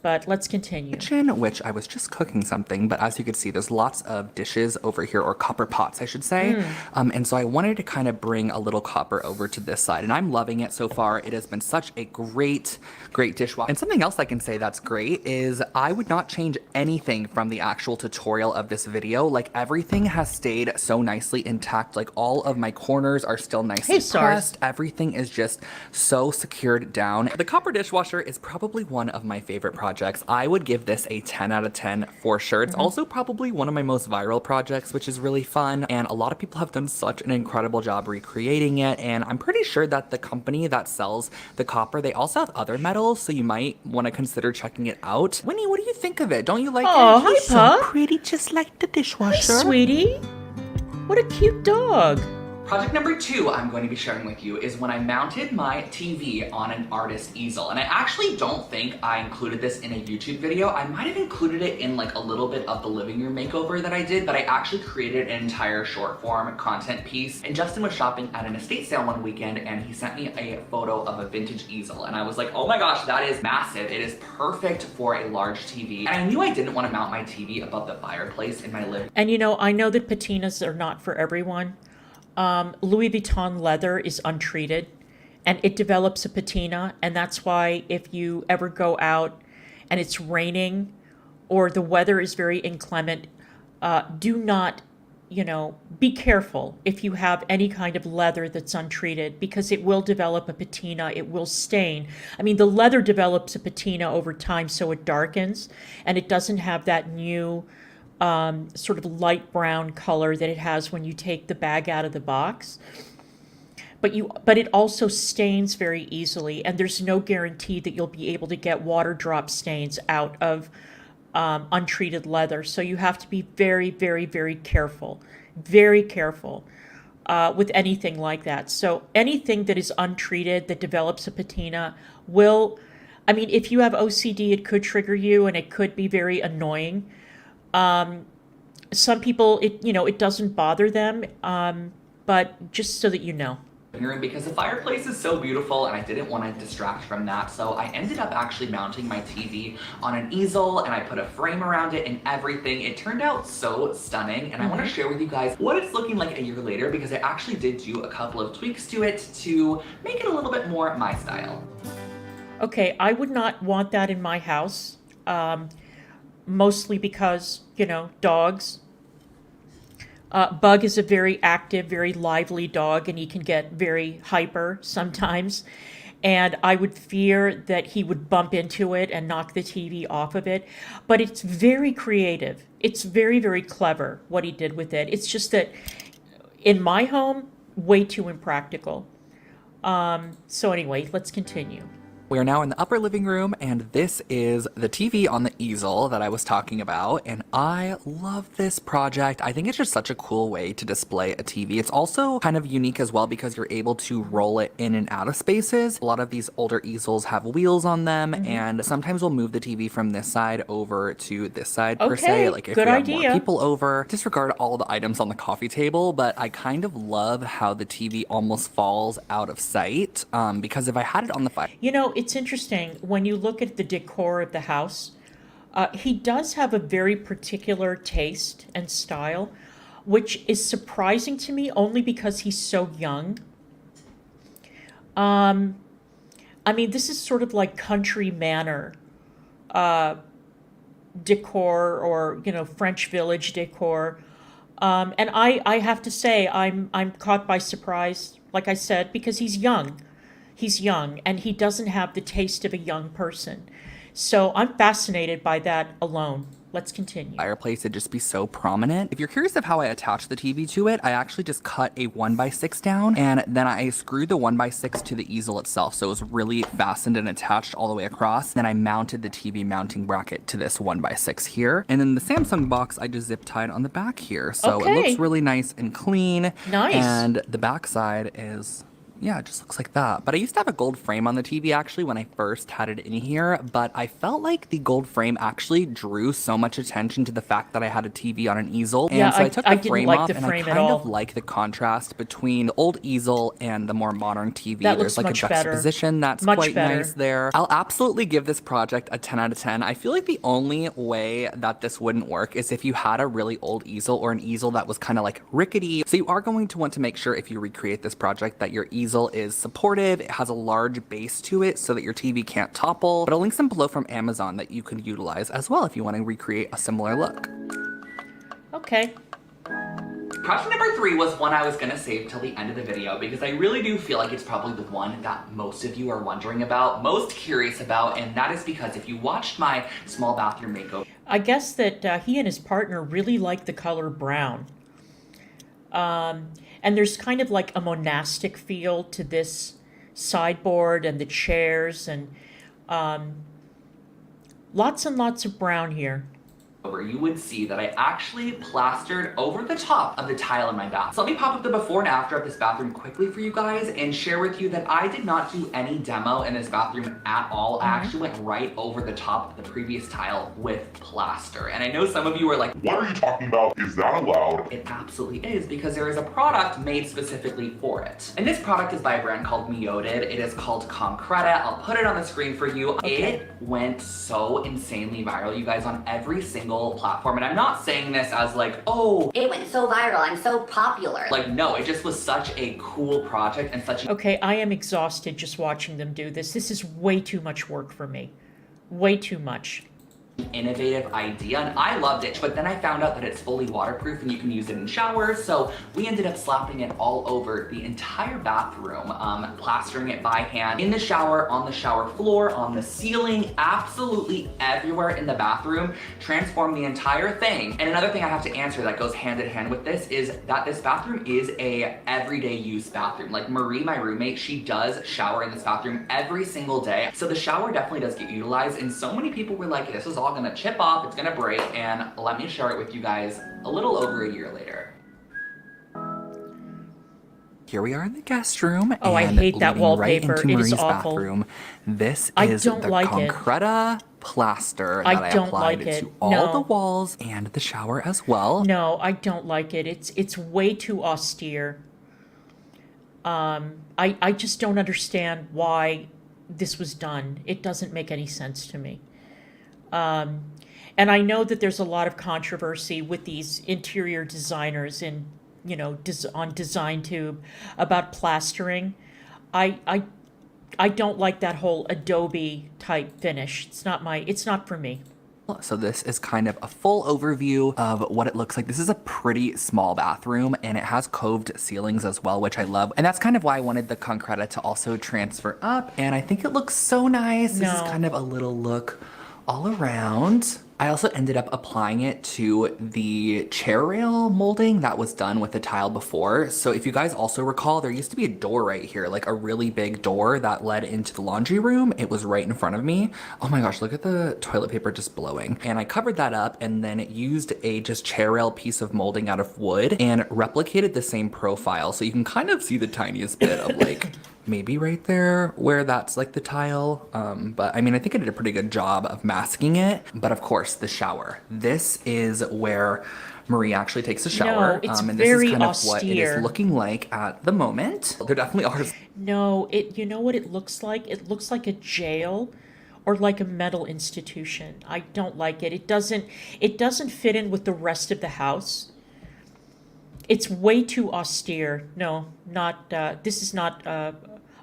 But let's continue. Which I was just cooking something, but as you can see, there's lots of dishes over here, or copper pots, I should say. And so I wanted to kind of bring a little copper over to this side, and I'm loving it so far. It has been such a great dishwasher. And something else I can say that's great is I would not change anything from the actual tutorial of this video. Like, everything has stayed so nicely intact. Like, all of my corners are still nicely pressed. Everything is just so secured down. The copper dishwasher is probably one of my favorite projects. I would give this a 10 out of 10 for sure. It's also probably one of my most viral projects, which is really fun. And a lot of people have done such an incredible job recreating it. And I'm pretty sure that the company that sells the copper, they also have other metals. So you might want to consider checking it out. Winnie, what do you think of it? Don't you like it? Oh, hi, Pup. So pretty, just like the dishwasher. Hi, sweetie. What a cute dog. Project number 2 I'm going to be sharing with you is when I mounted my TV on an artist easel. And I actually don't think I included this in a YouTube video. I might have included it in like a little bit of the living room makeover that I did, but I actually created an entire short form content piece. And Justin was shopping at an estate sale one weekend, and he sent me a photo of a vintage easel. And I was like, oh my gosh, that is massive. It is perfect for a large TV. And I knew I didn't want to mount my TV above the fireplace in my living room. And I know that patinas are not for everyone. Louis Vuitton leather is untreated, and it develops a patina, and that's why if you ever go out and it's raining or the weather is very inclement, do not, be careful if you have any kind of leather that's untreated, because it will develop a patina, it will stain. I mean, the leather develops a patina over time, so it darkens, and it doesn't have that new sort of light brown color that it has when you take the bag out of the box. But it also stains very easily, and there's no guarantee that you'll be able to get water drop stains out of untreated leather. So you have to be very, very, very careful with anything like that. So anything that is untreated that develops a patina if you have OCD, it could trigger you, and it could be very annoying. Some people, it doesn't bother them, but just so that you know. Because the fireplace is so beautiful, and I didn't want to distract from that, so I ended up actually mounting my TV on an easel, and I put a frame around it and everything. It turned out so stunning, and I want to share with you guys what it's looking like a year later, because I actually did do a couple of tweaks to it to make it a little bit more my style. Okay, I would not want that in my house, mostly because, dogs. Bug is a very active, very lively dog, and he can get very hyper sometimes. And I would fear that he would bump into it and knock the TV off of it. But it's very creative. It's very, very clever what he did with it. It's just that in my home, way too impractical. So anyway, let's continue. We are now in the upper living room, and this is the TV on the easel that I was talking about, and I love this project. I think it's just such a cool way to display a TV. It's also kind of unique as well because you're able to roll it in and out of spaces. A lot of these older easels have wheels on them, and sometimes we'll move the TV from this side over to this side per se, like if we have more people over. Disregard all the items on the coffee table, but I kind of love how the TV almost falls out of sight because if I had it on the You know, it's interesting when you look at the decor of the house. He does have a very particular taste and style, which is surprising to me only because he's so young. I mean, this is sort of like country manor decor, or you know, French village decor. And I have to say, I'm caught by surprise, like I said, because he's young. He's young, and he doesn't have the taste of a young person. So I'm fascinated by that alone. Let's continue. Fireplace, it'd just be so prominent. If you're curious of how I attach the TV to it, I actually just cut a 1x6 down, and then I screwed the 1x6 to the easel itself, so it was really fastened and attached all the way across. Then I mounted the TV mounting bracket to this 1x6 here, and then the Samsung box I just zip tied on the back here, so it looks really nice and clean. Nice. And the back side is, yeah, it just looks like that. But I used to have a gold frame on the TV actually when I first had it in here, but I felt like the gold frame actually drew so much attention to the fact that I had a TV on an easel. Yeah, and so I took the frame off, and I kind all. of like the contrast between the old easel and the more modern TV. That There's looks like a much better. juxtaposition that's Much quite better. nice there. I'll absolutely give this project a 10 out of 10. I feel like the only way that this wouldn't work is if you had a really old easel or an easel that was kind of like rickety. So you are going to want to make sure if you recreate this project that your easel is supportive. It has a large base to it so that your TV can't topple. But I'll link some below from Amazon that you can utilize as well if you want to recreate a similar look. Okay. Project number 3 was one I was gonna save till the end of the video because I really do feel like it's probably the one that most of you are wondering about, most curious about, and that is because if you watched my small bathroom makeover, I guess that he and his partner really like the color brown. And there's kind of like a monastic feel to this sideboard and the chairs, and lots and lots of brown here. you would see that I actually plastered over the top of the tile in my bath. So let me pop up the before and after of this bathroom quickly for you guys and share with you that I did not do any demo in this bathroom at all. I actually went right over the top of the previous tile with plaster. And I know some of you are like, what are you talking about? Is that allowed? it absolutely is, because there is a product made specifically for it. And this product is by a brand called Meoded. It is called Concreta. I'll put it on the screen for you. Okay. It went so insanely viral, you guys, on every single platform. And I'm not saying this as like, oh, It went so viral, I'm so popular. like, no, it just was such a cool project and such an Okay, I am exhausted just watching them do this. This is way too much work for me. Way too much. innovative idea, and I loved it. But then I found out that it's fully waterproof and you can use it in showers, so we ended up slapping it all over the entire bathroom, plastering it by hand, in the shower, on the shower floor, on the ceiling, absolutely everywhere in the bathroom, transformed the entire thing. And another thing I have to answer that goes hand in hand with this is that this bathroom is a everyday use bathroom. Like Marie, my roommate, she does shower in this bathroom every single day, so the shower definitely does get utilized. And so many people were like, this is all gonna chip off, it's gonna break, and let me share it with you guys a little over a year later. Here we are in the guest room. Oh, I and hate that leading right wallpaper. into It is Marie's awful. bathroom. This I is don't the like it. Concreta plaster I that I don't applied like it. to all No. the walls and the shower as well. No, I don't like it. It's way too austere. I just don't understand why this was done. It doesn't make any sense to me. And I know that there's a lot of controversy with these interior designers in, you know, on DesignTube about plastering. I don't like that whole Adobe type finish. It's not for me. So this is kind of a full overview of what it looks like. This is a pretty small bathroom and it has coved ceilings as well, which I love. And that's kind of why I wanted the Concreta to also transfer up. And I think it looks so nice. This is No. kind of a little look all around. I also ended up applying it to the chair rail molding that was done with the tile before. So if you guys also recall, there used to be a door right here, like a really big door that led into the laundry room. It was right in front of me. Oh my gosh, look at the toilet paper just blowing. And I covered that up and then used a just chair rail piece of molding out of wood and replicated the same profile. So you can kind of see the tiniest bit of like maybe right there where that's like the tile. But I mean, I think I did a pretty good job of masking it. But of course, the shower. This is where Marie actually takes a shower. No, it's and this very is kind of what it austere. is looking like at the moment. There definitely are. No, you know what it looks like? It looks like a jail or like a mental institution. I don't like it. It doesn't fit in with the rest of the house. It's way too austere. No, not this is not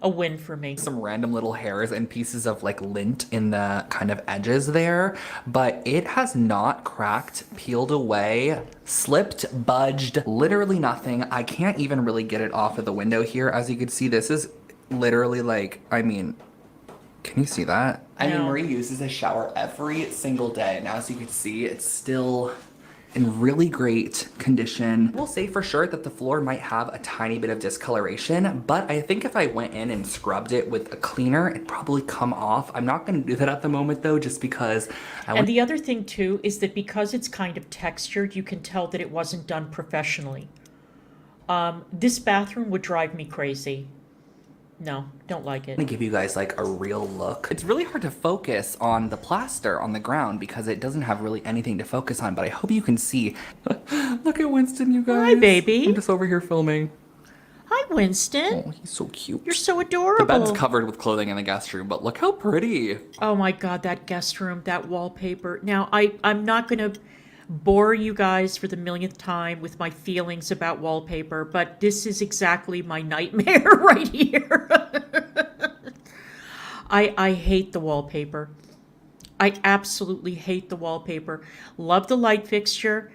a win for me. Some random little hairs and pieces of like lint in the kind of edges there, but it has not cracked, peeled away, slipped, budged, literally nothing. I can't even really get it off of the window here. As you can see, this is literally like, I mean, can you see that? I mean, No. Marie uses this shower every single day, and as you can see, it's still in really great condition. We'll say for sure that the floor might have a tiny bit of discoloration, but I think if I went in and scrubbed it with a cleaner, it'd probably come off. I'm not gonna do that at the moment though, just because And the other thing too is that because it's kind of textured, you can tell that it wasn't done professionally. This bathroom would drive me crazy. No, don't like it. to give you guys like a real look. It's really hard to focus on the plaster on the ground because it doesn't have really anything to focus on, but I hope you can see. Look at Winston, you guys. Hi, baby. I'm just over here filming. Hi, Winston. Oh, he's so cute. You're so The adorable. bed's covered with clothing in the guest room, but look how pretty. Oh my God, that guest room, that wallpaper. Now, I'm not going to bore you guys for the millionth time with my feelings about wallpaper, but this is exactly my nightmare right here. I hate the wallpaper. I absolutely hate the wallpaper. Love the light fixture.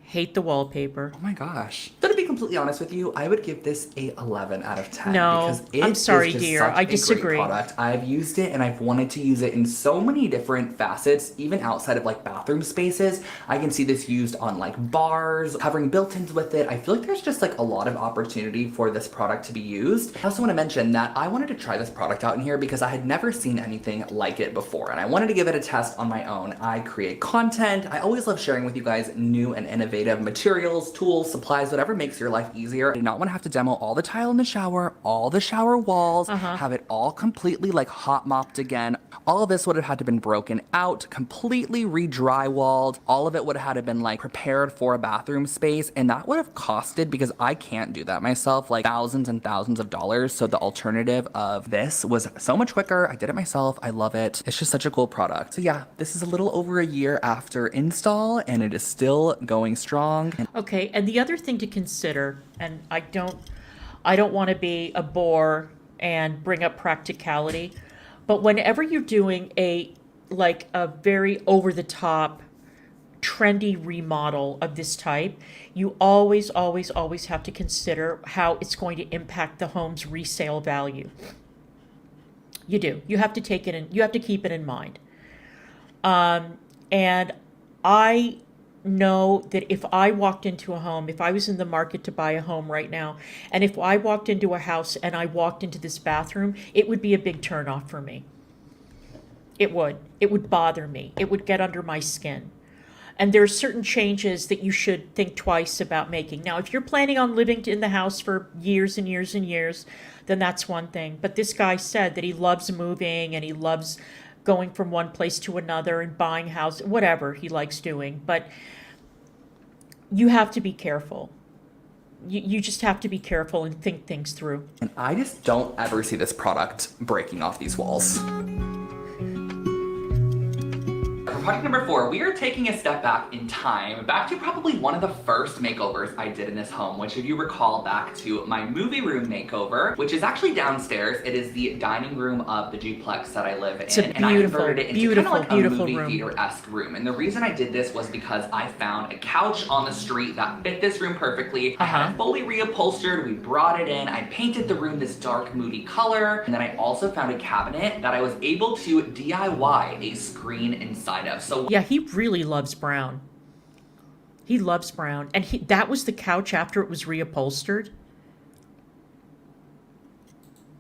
Hate the wallpaper. Oh my gosh. So to be completely honest with you, I would give this a 11 out of 10. No, because it I'm sorry, is just dear. such I a disagree. Great product. I've used it and I've wanted to use it in so many different facets, even outside of like bathroom spaces. I can see this used on like bars, covering built-ins with it. I feel like there's just like a lot of opportunity for this product to be used. I also want to mention that I wanted to try this product out in here because I had never seen anything like it before and I wanted to give it a test on my own. I create content. I always love sharing with you guys new and innovative materials, tools, supplies, whatever makes your life easier. I did not want to have to demo all the tile in the shower, all the shower walls, have it all completely like hot mopped again. All of this would have had to been broken out, completely re-drywalled. All of it would have had to been like prepared for a bathroom space, and that would have costed, because I can't do that myself, like thousands and thousands of dollars. So the alternative of this was so much quicker. I did it myself. I love it. It's just such a cool product. So yeah, this is a little over a year after install, and it is still going strong. Okay, and the other thing to consider, and I don't want to be a bore and bring up practicality, but whenever you're doing a very over-the-top, trendy remodel of this type, you always have to consider how it's going to impact the home's resale value. You do. You have to take it in. You have to keep it in mind. And I know that if I walked into a home, if I was in the market to buy a home right now, and if I walked into a house and I walked into this bathroom, it would be a big turnoff for me. It would. It would bother me. It would get under my skin. And there are certain changes that you should think twice about making. Now, if you're planning on living in the house for years and years and years, then that's one thing. But this guy said that he loves moving and he loves going from one place to another and buying houses, whatever he likes doing. But you have to be careful. You just have to be careful and think things through. And I just don't ever see this product breaking off these walls. Product number 4, we are taking a step back in time, back to probably one of the first makeovers I did in this home, which if you recall back to my movie room makeover, which is actually downstairs. It is the dining room of the duplex that I live in. It's a and I beautiful, converted it into beautiful, kind of like beautiful a movie room. theater-esque room. And the reason I did this was because I found a couch on the street that fit this room perfectly. I had it fully reupholstered, we brought it in, I painted the room this dark, moody color, and then I also found a cabinet that I was able to DIY a screen inside of. of. So Yeah, he really loves brown. He loves brown. And that was the couch after it was reupholstered.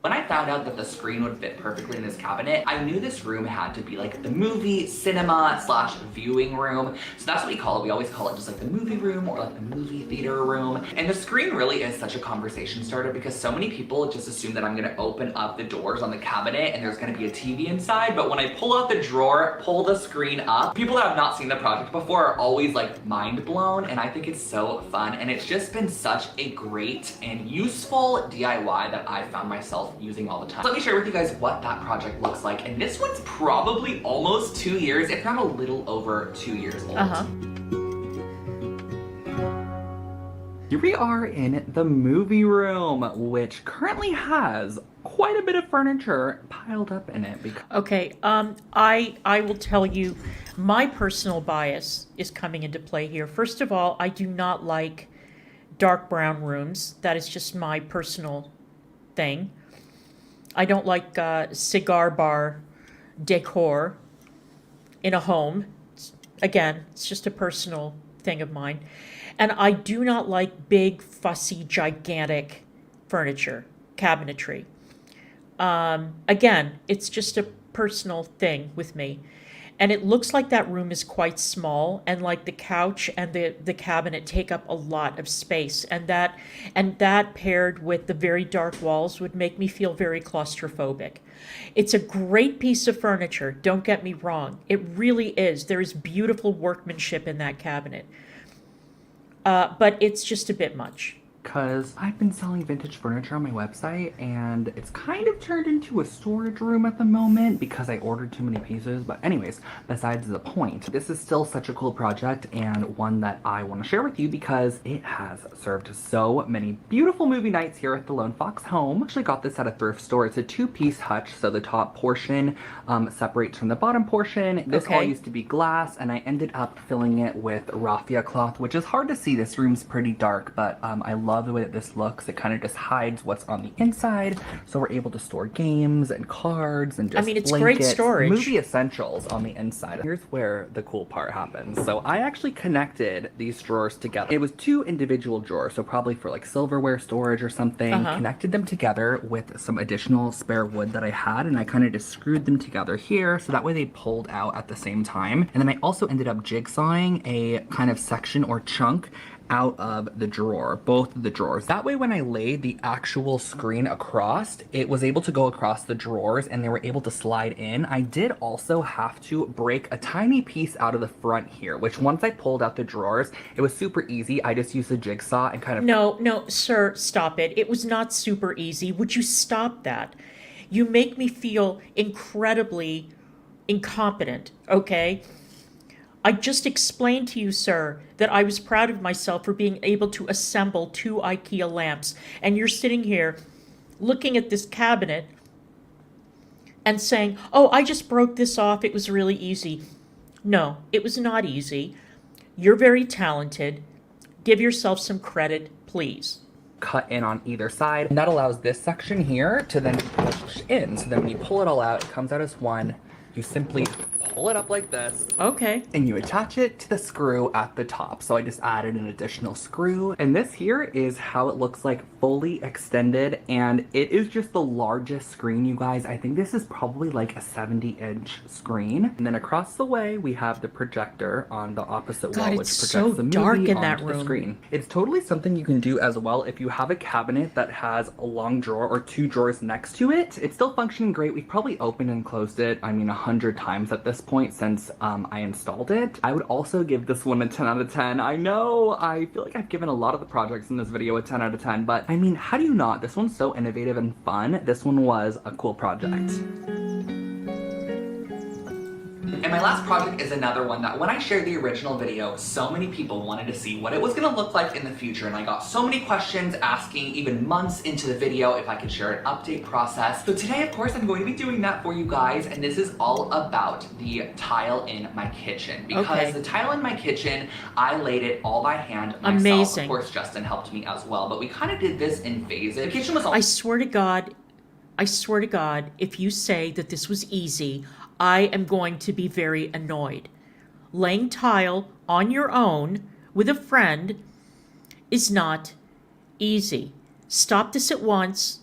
when I found out that the screen would fit perfectly in this cabinet, I knew this room had to be like the movie, cinema / viewing room. So that's what we call it. We always call it just like the movie room or like the movie theater room. And the screen really is such a conversation starter because so many people just assume that I'm gonna open up the doors on the cabinet and there's gonna be a TV inside. But when I pull out the drawer, pull the screen up, people that have not seen the project before are always like mind blown. And I think it's so fun. And it's just been such a great and useful DIY that I found myself using all the time. So let me share with you guys what that project looks like. And this one's probably almost 2 years, if not a little over 2 years old. Here we are in the movie room, which currently has quite a bit of furniture piled up in it. Okay, I will tell you, my personal bias is coming into play here. First of all, I do not like dark brown rooms. That is just my personal thing. I don't like cigar bar decor in a home. Again, it's just a personal thing of mine. And I do not like big, fussy, gigantic furniture, cabinetry. Again, it's just a personal thing with me. And it looks like that room is quite small, and like the couch and the cabinet take up a lot of space. And that paired with the very dark walls would make me feel very claustrophobic. It's a great piece of furniture, don't get me wrong. It really is. There is beautiful workmanship in that cabinet. But it's just a bit much. Because I've been selling vintage furniture on my website and it's kind of turned into a storage room at the moment because I ordered too many pieces. But anyways, besides the point, this is still such a cool project and one that I want to share with you because it has served so many beautiful movie nights here at the Lone Fox home. I actually got this at a thrift store. It's a 2-piece hutch, so the top portion separates from the bottom portion. This all used to be glass and I ended up filling it with raffia cloth, which is hard to see. This room's pretty dark, but I love the way that this looks. It kind of just hides what's on the inside, so we're able to store games and cards and just it's blankets, great storage. movie essentials on the inside. Here's where the cool part happens. So I actually connected these drawers together. It was 2 individual drawers, so probably for like silverware storage or something. Connected them together with some additional spare wood that I had, and I kind of just screwed them together here so that way they pulled out at the same time. And then I also ended up jigsawing a kind of section or chunk out of the drawer, both of the drawers. That way when I laid the actual screen across, it was able to go across the drawers and they were able to slide in. I did also have to break a tiny piece out of the front here, which once I pulled out the drawers, it was super easy. I just used a jigsaw and kind of... No, sir, stop it. It was not super easy. Would you stop that? You make me feel incredibly incompetent, okay? I just explained to you, sir, that I was proud of myself for being able to assemble 2 IKEA lamps. And you're sitting here looking at this cabinet and saying, oh, I just broke this off. It was really easy. No, it was not easy. You're very talented. Give yourself some credit, please. Cut in on either side. And that allows this section here to then push in. So then when you pull it all out, it comes out as one. You simply pull it up like this. Okay. And you attach it to the screw at the top. So I just added an additional screw. And this here is how it looks like fully extended. And it is just the largest screen, you guys. I think this is probably like a 70-inch screen. And then across the way, we have the projector on the opposite wall, which projects so the movie dark in onto that the room. screen. It's totally something you can do as well if you have a cabinet that has a long drawer or 2 drawers next to it. It's still functioning great. We've probably opened and closed it, 100 times at this point since I installed it. I would also give this one a 10 out of 10. I know, I feel like I've given a lot of the projects in this video a 10 out of 10, but how do you not? This one's so innovative and fun. This one was a cool project. And my last project is another one that when I shared the original video, so many people wanted to see what it was gonna look like in the future. And I got so many questions asking even months into the video if I could share an update process. So today, of course, I'm going to be doing that for you guys. And this is all about the tile in my kitchen. Because the tile in my kitchen, I laid it all by hand myself. Amazing. Of course, Justin helped me as well. But we kind of did this in phases. The kitchen was all... I swear to God, if you say that this was easy, I am going to be very annoyed. laying tile on your own with a friend is not easy. Stop this at once.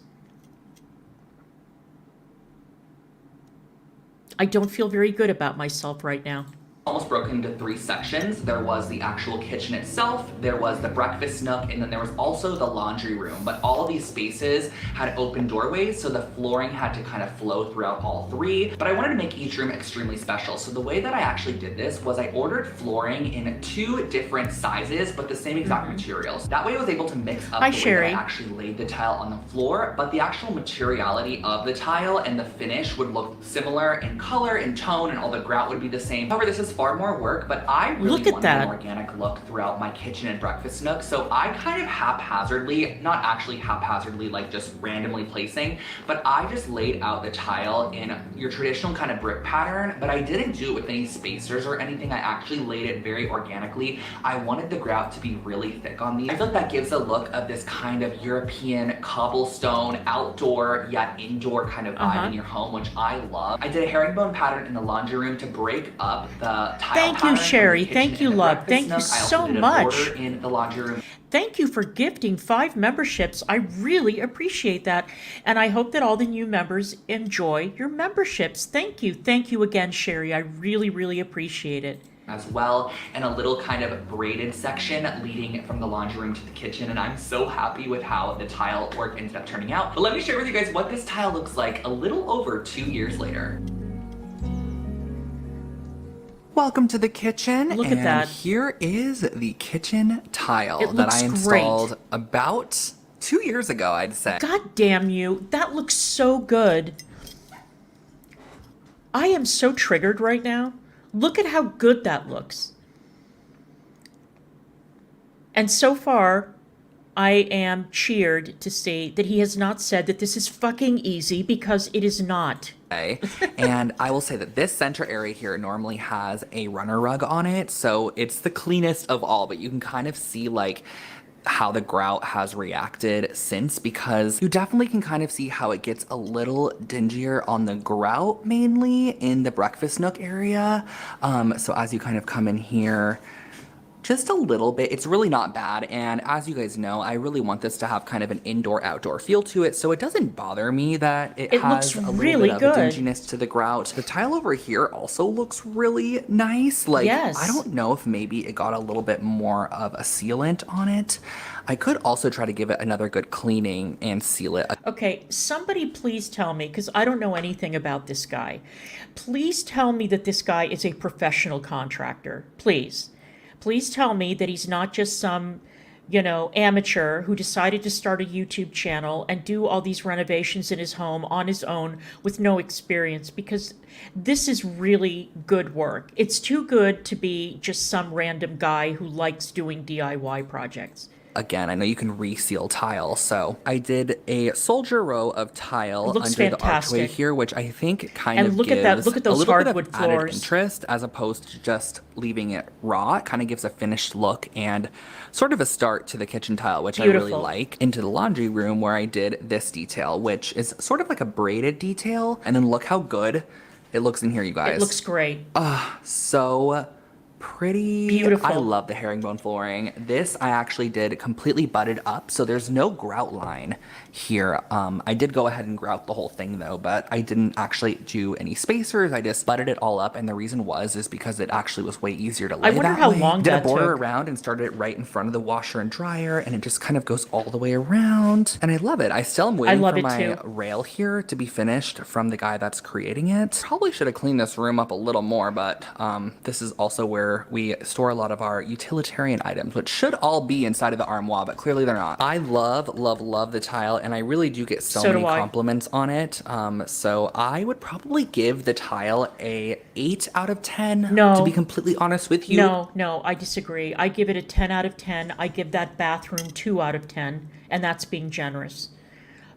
I don't feel very good about myself right now. Almost broken into 3 sections. There was the actual kitchen itself, there was the breakfast nook, and then there was also the laundry room. But all of these spaces had open doorways, so the flooring had to kind of flow throughout all 3. But I wanted to make each room extremely special. So the way that I actually did this was I ordered flooring in 2 different sizes, but the same exact materials. That way I was able to mix up the way that I actually laid the tile on the floor, but the actual materiality of the tile and the finish would look similar in color and tone, and all the grout would be the same. However, this is far more work, but I really wanted an organic look throughout my kitchen and breakfast nook, so I kind of haphazardly, not actually haphazardly like just randomly placing, but I just laid out the tile in your traditional kind of brick pattern, but I didn't do it with any spacers or anything. I actually laid it very organically. I wanted the grout to be really thick on these. I feel like that gives a look of this kind of European cobblestone, outdoor yet indoor kind of vibe in your home, which I love. I did a herringbone pattern in the laundry room to break up the tile. Thank you, Sherry. Thank you, love. Thank you so much. In the laundry room. Thank you for gifting 5 memberships. I really appreciate that. And I hope that all the new members enjoy your memberships. Thank you. Thank you again, Sherry. I really, really appreciate it. As well, and a little kind of braided section leading from the laundry room to the kitchen, and I'm so happy with how the tile work ended up turning out. But let me share with you guys what this tile looks like a little over 2 years later. Welcome to the kitchen. Look at that. Here is the kitchen tile that I great. installed about 2 years ago, I'd say. God damn you. That looks so good. I am so triggered right now. Look at how good that looks. And so far, I am cheered to see that he has not said that this is fucking easy, because it is not. And I will say that this center area here normally has a runner rug on it, so it's the cleanest of all, but you can kind of see like how the grout has reacted since, because you definitely can kind of see how it gets a little dingier on the grout, mainly in the breakfast nook area. So as you kind of come in here, just a little bit. It's really not bad, and as you guys know, I really want this to have kind of an indoor-outdoor feel to it, so it doesn't bother me that it has looks a really little bit of a good. dinginess to the grout. The tile over here also looks really nice. Like, Yes. I don't know if maybe it got a little bit more of a sealant on it. I could also try to give it another good cleaning and seal it. Okay, somebody please tell me, because I don't know anything about this guy. Please tell me that this guy is a professional contractor. Please. Please tell me that he's not just some, amateur who decided to start a YouTube channel and do all these renovations in his home on his own with no experience, because this is really good work. It's too good to be just some random guy who likes doing DIY projects. Again, I know you can reseal tile, so I did a soldier row of tile under the archway here, which I think kind of look gives at that. Look at those a little bit hardwood of added floors. interest as opposed to just leaving it raw. It kind of gives a finished look and sort of a start to the kitchen tile, which I really like. Into the laundry room where I did this detail, which is sort of like a braided detail, and then look how good it looks in here, you guys. It looks great. So pretty. Beautiful. I love the herringbone flooring. This I actually did completely butted up, so there's no grout line here. I did go ahead and grout the whole thing though, but I didn't actually do any spacers. I just butted it all up, and the reason is because it actually was way easier to lay that way. I wonder how long did that a border took. around and started it right in front of the washer and dryer, and it just kind of goes all the way around, and I love it. I still am waiting for my rail here to be finished from the guy that's creating it. Probably should have cleaned this room up a little more, but this is also where we store a lot of our utilitarian items, which should all be inside of the armoire, but clearly they're not. I love the tile, and I really do get so many compliments on it. So I would probably give the tile a 8 out of 10. No. To be completely honest with you. No, I disagree. I give it a 10 out of 10. I give that bathroom 2 out of 10, and that's being generous.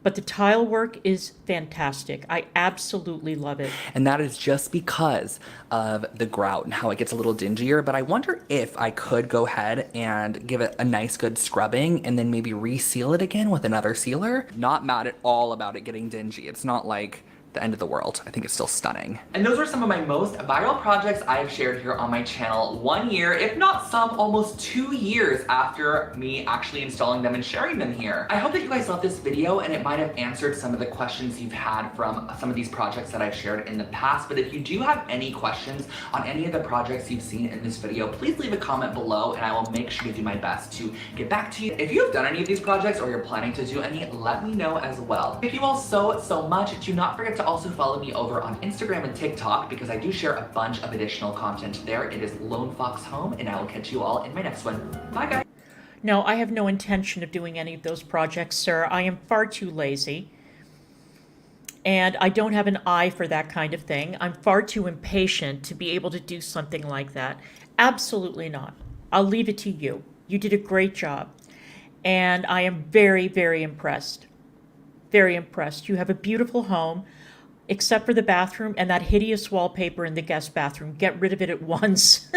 But the tile work is fantastic. I absolutely love it. And that is just because of the grout and how it gets a little dingier. But I wonder if I could go ahead and give it a nice good scrubbing and then maybe reseal it again with another sealer. Not mad at all about it getting dingy. It's not like the end of the world. I think it's still stunning. And those are some of my most viral projects I have shared here on my channel 1 year, if not some, almost 2 years after me actually installing them and sharing them here. I hope that you guys loved this video and it might have answered some of the questions you've had from some of these projects that I've shared in the past. But if you do have any questions on any of the projects you've seen in this video, please leave a comment below and I will make sure to do my best to get back to you. If you have done any of these projects or you're planning to do any, let me know as well. Thank you all so much. Do not forget to also follow me over on Instagram and TikTok because I do share a bunch of additional content there. It is Lone Fox Home, and I will catch you all in my next one. Bye, guys. No, I have no intention of doing any of those projects, sir. I am far too lazy. And I don't have an eye for that kind of thing. I'm far too impatient to be able to do something like that. Absolutely not. I'll leave it to you. You did a great job. And I am very, very impressed. Very impressed. You have a beautiful home, except for the bathroom and that hideous wallpaper in the guest bathroom. Get rid of it at once.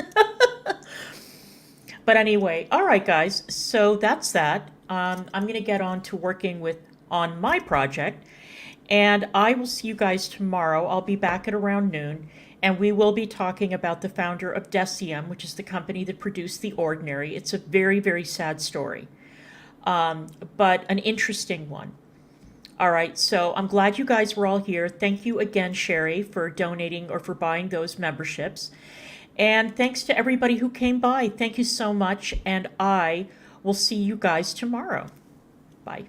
But anyway, all right, guys. So that's that. I'm going to get on to working on my project. And I will see you guys tomorrow. I'll be back at around noon. And we will be talking about the founder of DCM, which is the company that produced The Ordinary. It's a very, very sad story. But an interesting one. All right, so I'm glad you guys were all here. Thank you again, Sherry, for donating or for buying those memberships. And thanks to everybody who came by. Thank you so much, and I will see you guys tomorrow. Bye.